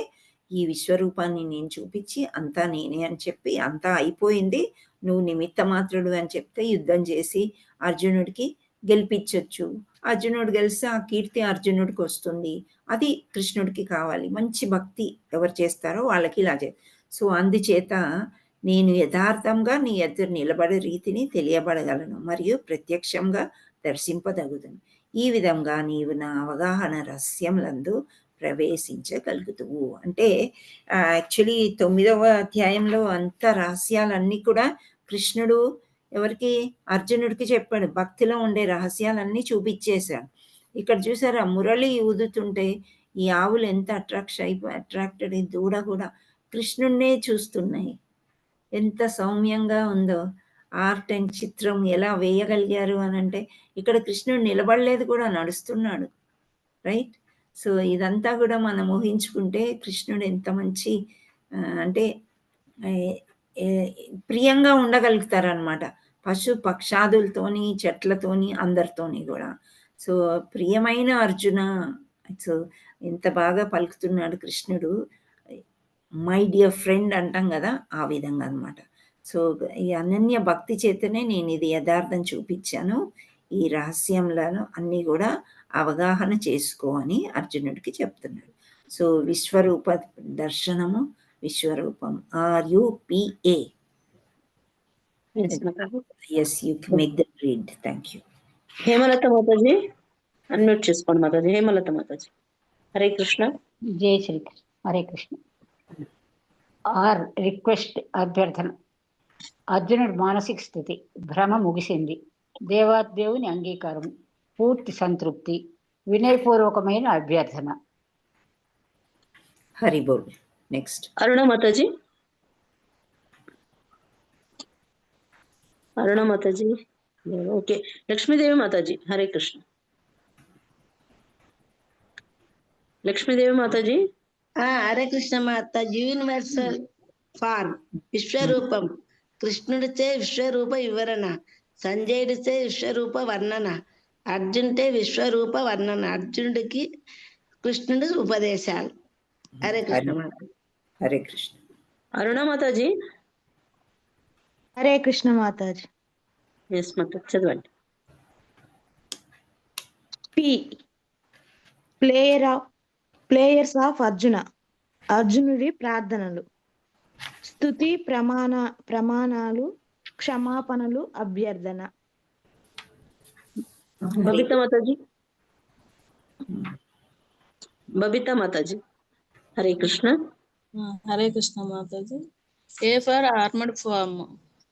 ఈ విశ్వరూపాన్ని నేను చూపించి అంతా నేనే అని చెప్పి అంతా అయిపోయింది, నువ్వు నిమిత్త మాత్రుడు అని చెప్తే యుద్ధం చేసి అర్జునుడికి గెలిపించొచ్చు. అర్జునుడు గెలిస్తే ఆ కీర్తి అర్జునుడికి వస్తుంది. అది కృష్ణుడికి కావాలి. మంచి భక్తి ఎవరు చేస్తారో వాళ్ళకి ఇలా సో అందుచేత నేను యథార్థంగా నీ ఎదురు నిలబడే రీతిని తెలియబడగలను మరియు ప్రత్యక్షంగా దర్శింపదగుదును. ఈ విధంగా నీవు నా అవగాహన రహస్యములందు ప్రవేశించగలుగుతువు. అంటే యాక్చువల్లీ 9వ అధ్యాయంలో అంత రహస్యాలన్నీ కూడా కృష్ణుడు ఎవరికి? అర్జునుడికి చెప్పాడు. భక్తిలో ఉండే రహస్యాలన్నీ చూపించేశాడు. ఇక్కడ చూసారా, మురళి ఊదుతుంటే ఈ ఆవులు ఎంత అట్రాక్టెడ్, ఈ దూడ కూడా కృష్ణుడినే చూస్తున్నాయి. ఎంత సౌమ్యంగా ఉందో. ఆర్ట్ అండ్ చిత్రం ఎలా వేయగలిగారు అని అంటే ఇక్కడ కృష్ణుడు నిలబడలేదు కూడా, నడుస్తున్నాడు. రైట్. సో ఇదంతా కూడా మనం ఊహించుకుంటే కృష్ణుడు ఎంత మంచి అంటే ప్రియంగా ఉండగలుగుతారనమాట పశు పక్షాదులతోని, చెట్లతోని, అందరితోని కూడా. సో ప్రియమైన అర్జున, సో ఎంత బాగా పలుకుతున్నాడు కృష్ణుడు. మై డియర్ ఫ్రెండ్ అంటాం కదా, ఆ విధంగా అనమాట. సో ఈ అనన్య భక్తి చేతనే నేను ఇది యథార్థం చూపించాను. ఈ రహస్యంలను అన్నీ కూడా అవగాహన చేసుకో అని అర్జునుడికి చెప్తున్నాడు. సో విశ్వరూప దర్శనము, విశ్వరూపం RUPA. Yes, you can make the read. Thank you. Hemalatha Mataji unmute చేసుకోండి మాతాజీ. హేమలత మాతాజీ. హరే కృష్ణ. జై శ్రీకృష్ణ. హరే కృష్ణ. ఆర్ రిక్వెస్ట్, అభ్యర్థన. అర్జునుడి మానసిక స్థితి. భ్రమ ముగిసింది. దేవాదేవుని అంగీకారం, పూర్తి సంతృప్తి, వినయపూర్వకమైన అభ్యర్థన. హరి బోల్. Next Aruna Mataji. Aruna Mataji. Okay. Lakshmidevi Mataji. Hare Krishna. Lakshmidevi Mataji. Hare Krishna Mataji. Universal form, విశ్వరూపం. కృష్ణుడిచే విశ్వరూప వివరణ, సంజయుడిచే విశ్వరూప వర్ణన, అర్జునుడే విశ్వరూప వర్ణన, అర్జునుడికి కృష్ణుడి ఉపదేశాలు. హరే కృష్ణ మాతాజీ. హరే కృష్ణ. అరుణ మాతాజీ. హరే కృష్ణ మాతాజీ. ఎస్ మాతాజీ, చదవండి. Prayers of Arjuna. అర్జునుడి ప్రార్థనలు, స్తుతి, ప్రమాణాలు, క్షమాపణలు, అభ్యర్థన. Babita Mataji. Babita Mataji. Hare Krishna. Hare Krishna Mataji. A for armed form,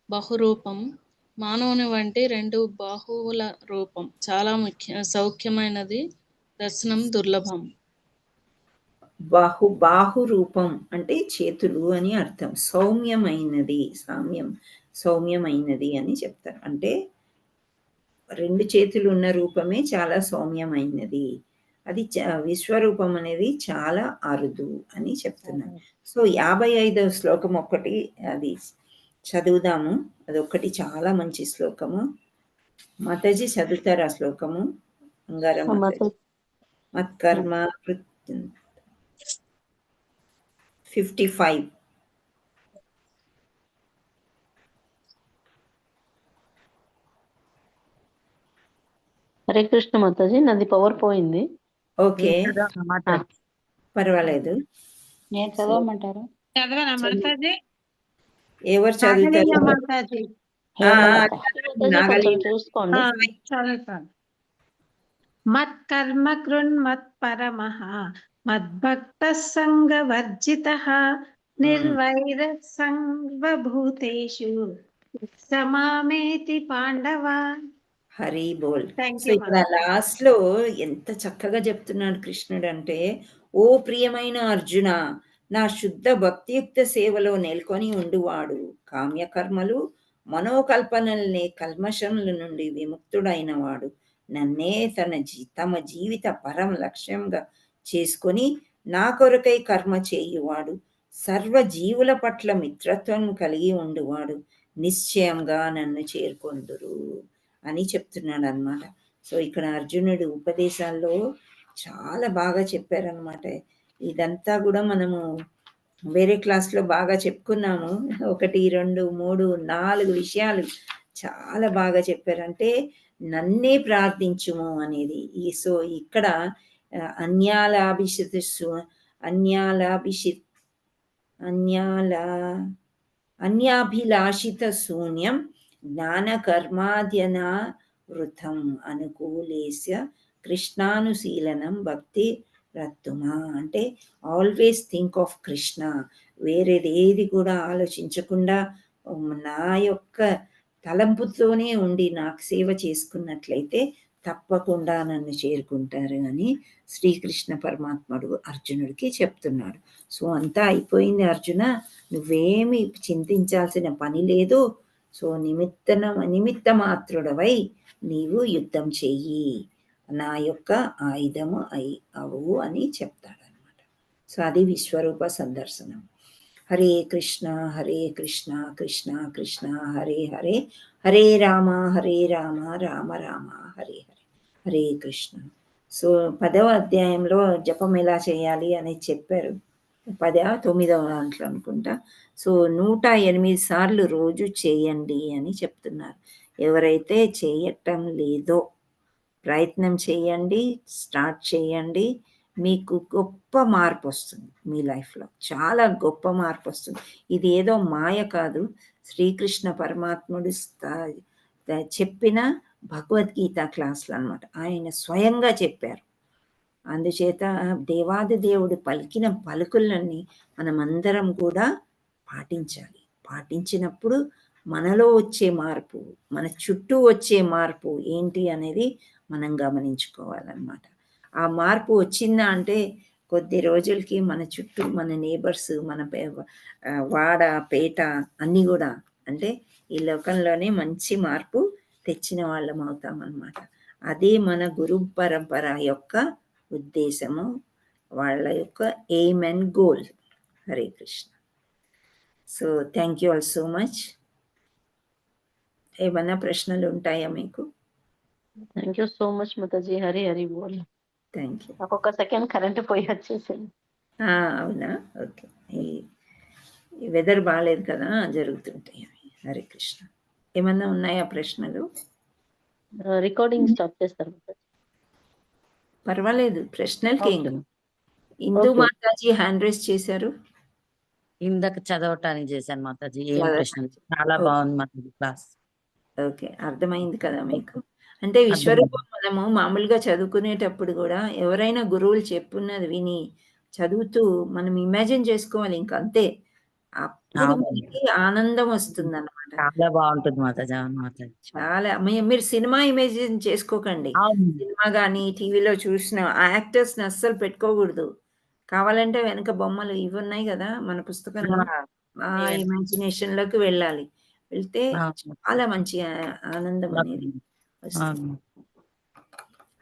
బహురూపం. మానవుని వంటి 2 బాహువుల రూపం చాలా సౌఖ్యమైనది, దర్శనం దుర్లభం. బాహు రూపం అంటే చేతులు అని అర్థం. సౌమ్యమైనది, సౌమ్యమైనది అని చెప్తారు. అంటే 2 చేతులు ఉన్న రూపమే చాలా సౌమ్యమైనది. అది విశ్వరూపం అనేది చాలా అరుదు అని చెప్తున్నారు. సో 55వ శ్లోకం ఒకటి అది చదువుదాము. అదొక్కటి చాలా మంచి శ్లోకము. మాతాజీ చదువుతారు ఆ శ్లోకము? మత్కర్మ 55. హరే కృష్ణ మాతాజీ. నాది పవర్ పోయింది. ఓకే, పర్వాలేదు. నేను చదవమంటారు? ఎవరు చదువుతారు? చూసుకోండి. మత్కర్మ కృన్మత్ పరమః మద్భక్త సంగవర్జితః నిర్వైర సర్వభూతేషు సమామేతి పాండవ. హరి బోల్. సో ఇక్కడ లాస్ట్ లో ఎంత చక్కగా చెప్తున్నాడు కృష్ణుడు అంటే, ఓ ప్రియమైన అర్జున, నా శుద్ధ భక్తియుక్త సేవలో నెలకొని ఉండువాడు కామ్యకర్మలు మనోకల్పనల్ని కల్మషముల నుండి విముక్తుడైన వాడు నన్నే తమ జీవిత పరమ లక్ష్యంగా చేసుకొని నా కొరకై కర్మ చేయువాడు, సర్వ జీవుల పట్ల మిత్రత్వం కలిగి ఉండువాడు, నిశ్చయంగా నన్ను చేరుకొందురు అని చెప్తున్నాడు అనమాట. సో ఇక్కడ అర్జునుడి ఉపదేశాల్లో చాలా బాగా చెప్పారనమాట. ఇదంతా కూడా మనము వేరే క్లాస్లో బాగా చెప్పుకున్నాము. 1, 2, 3, 4 విషయాలు చాలా బాగా చెప్పారు. అంటే నన్నే ప్రార్థించుము అనేది. సో ఇక్కడ అన్యాభిలాషిత శూన్యం జ్ఞాన కర్మాద్యనా వృతం అనుకూలేస్య కృష్ణానుశీలనం భక్తి రత్తుమా. అంటే ఆల్వేస్ థింక్ ఆఫ్ కృష్ణ. వేరేది ఏది కూడా ఆలోచించకుండా నా యొక్క తలంపుతోనే ఉండి నాకు సేవ చేసుకున్నట్లయితే తప్పకుండా నన్ను చేరుకుంటారు అని శ్రీకృష్ణ పరమాత్ముడు అర్జునుడికి చెప్తున్నాడు. సో అంతా అయిపోయింది అర్జున, నువ్వేమి చింతించాల్సిన పని లేదు. సో నిమిత్త మాత్రుడవై నీవు యుద్ధం చెయ్యి, నా యొక్క ఆయుధము అవు అని చెప్తాడనమాట. సో అది విశ్వరూప సందర్శనం. హరే కృష్ణ కృష్ణ కృష్ణ హరే హరే, హరే రామ రామ రామ హరే హరే, హరే కృష్ణ. సో 10వ అధ్యాయంలో జపం ఎలా చేయాలి అనేది చెప్పారు. 9వ దాంట్లో అనుకుంటా. సో 108 సార్లు రోజు చేయండి అని చెప్తున్నారు. ఎవరైతే చేయటం లేదో ప్రయత్నం చేయండి, స్టార్ట్ చేయండి. మీకు గొప్ప మార్పు వస్తుంది. మీ లైఫ్లో చాలా గొప్ప మార్పు వస్తుంది. ఇది ఏదో మాయ కాదు, శ్రీకృష్ణ పరమాత్ముడు చెప్పిన భగవద్గీత క్లాసులు అనమాట. ఆయన స్వయంగా చెప్పారు. అందుచేత దేవాది దేవుడు పలికిన పలుకులన్నీ మనమందరం కూడా పాటించాలి. పాటించినప్పుడు మనలో వచ్చే మార్పు, మన చుట్టూ వచ్చే మార్పు ఏంటి అనేది మనం గమనించుకోవాలన్నమాట. ఆ మార్పు వచ్చిందా అంటే కొద్ది రోజులకి మన చుట్టూ మన నేబర్స్, మన వాడ పేట అన్నీ కూడా అంటే ఈ లోకంలోనే మంచి మార్పు తెచ్చిన వాళ్ళం అవుతామన్నమాట. అదే మన గురు పరంపర యొక్క ఉద్దేశము, వాళ్ళ యొక్క aim and goal. Hare Krishna. So thank you all so much. ఏమన్నా ప్రశ్నలు ఉంటాయా మీకు? థ్యాంక్ యూ సో మచ్ మాతాజీ. హరి హరి బోల్. Thank you. ఒక్కొక్క సెకండ్ కరెంట్ పోయి వచ్చేసింది. అవునా? ఓకే. ఈ వెదర్ బాగాలేదు కదా, జరుగుతుంటాయి అవి. హరే కృష్ణ. ఏమన్నా ఉన్నాయా ప్రశ్నలు? రికార్డింగ్ స్టాప్ చేస్తారు. పర్వాలేదు, ప్రశ్నలకి ఏం కాదు. ఇందు మాతాజీ హ్యాండ్ రైజ్ చేశారు. ఇందాక చదవటానికి చేశాను మాతాజీ. ఏం ప్రశ్నలు? చాలా బాగుంది మాతాజీ క్లాస్. ఓకే, అర్థమైంది కదా మీకు? అంటే విశ్వరూపం మనము మామూలుగా చదువుకునేటప్పుడు కూడా ఎవరైనా గురువులు చెప్పున్నది విని చదువుతూ మనం ఇమాజిన్ చేసుకోవాలి. ఇంక అంతే, అప్పుడు మనకి ఆనందం వస్తుంది అన్నమాట. చాలా బాగుంటుంది మాతాజీ. మాతాజీ చాలా. మీరు సినిమా ఇమాజిన్ చేసుకోకండి. సినిమా కానీ టీవీలో చూసిన ఆ యాక్టర్స్ ని అస్సలు పెట్టుకోకూడదు. కావాలంటే వెనక బొమ్మలు ఇవి ఉన్నాయి కదా మన పుస్తకంలో, ఆ ఇమాజినేషన్ లోకి వెళ్ళాలి. వెళ్తే చాలా మంచి ఆనందం అనేది వస్తుంది.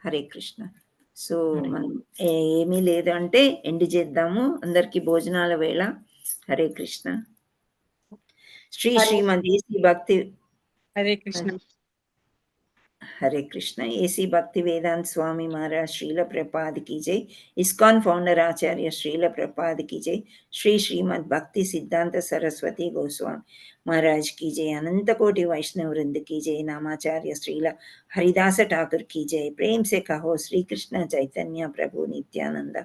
హరే కృష్ణ. సో మనం ఏమీ లేదు అంటే ఎండ్ చేద్దాము. అందరికి భోజనాల వేళ. హరే కృష్ణ. శ్రీమద్ ఏసీ భక్తి. హరే కృష్ణ. हरे कृष्ण. एसी भक्ति वेदांत स्वामी महाराज श्रील प्रपाद की जय. इस्कॉन फाउंडर आचार्य श्रील प्रपाद की जय. श्रीमद् भक्ति सिद्धांत सरस्वती गोस्वामी महाराज की जय. अनंत कोटि वैष्णव वृंद की जय. नामाचार्य श्रील हरिदास ठाकुर की जय. प्रेम से कहो श्री कृष्ण चैतन्य प्रभु नित्यानंद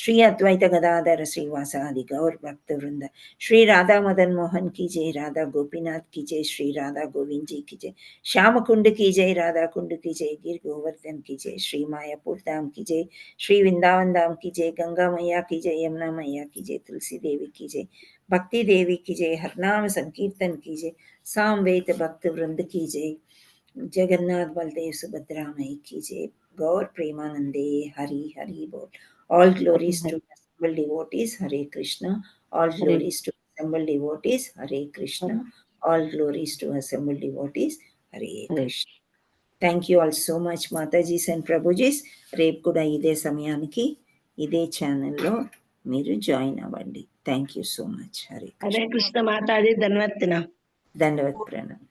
श्री अद्वैत गदाधर श्रीवासादि गौर भक्त वृंद. श्री राधा मदन मोहन की जय. राधा गोपीनाथ की जय. श्री राधा गोविंद जी की जय. श्याम कुंड की जय. राधा कुंड की जय. गिर गोवर्धन की जय. श्री मायापुर धाम की जय. श्री वृंदावन धाम की जय. गंगा मैया की जय. यमुना मैया की जय. तुलसी देवी की जय. भक्ति देवी की जय. हरनाम संकीर्तन की जय. सामवेद भक्त वृंद की जय. जगन्नाथ बलदेव सुभद्रा मई की जय. गौर प्रेमानंदे हरि हरि बोल. All glories to assembled devotees. Hare Krishna. All glories to assembled devotees. Hare Krishna. All glories to assembled devotees. Hare Krishna. Thank you all so much Matajis and Prabhujis. రేపు కూడా ఇదే సమయానికి ఇదే ఛానల్లో మీరు జాయిన్ అవ్వండి. Thank you so much. Hare Hare Krishna Mataji. ధన్యవాద. దండవత్ ప్రణామం.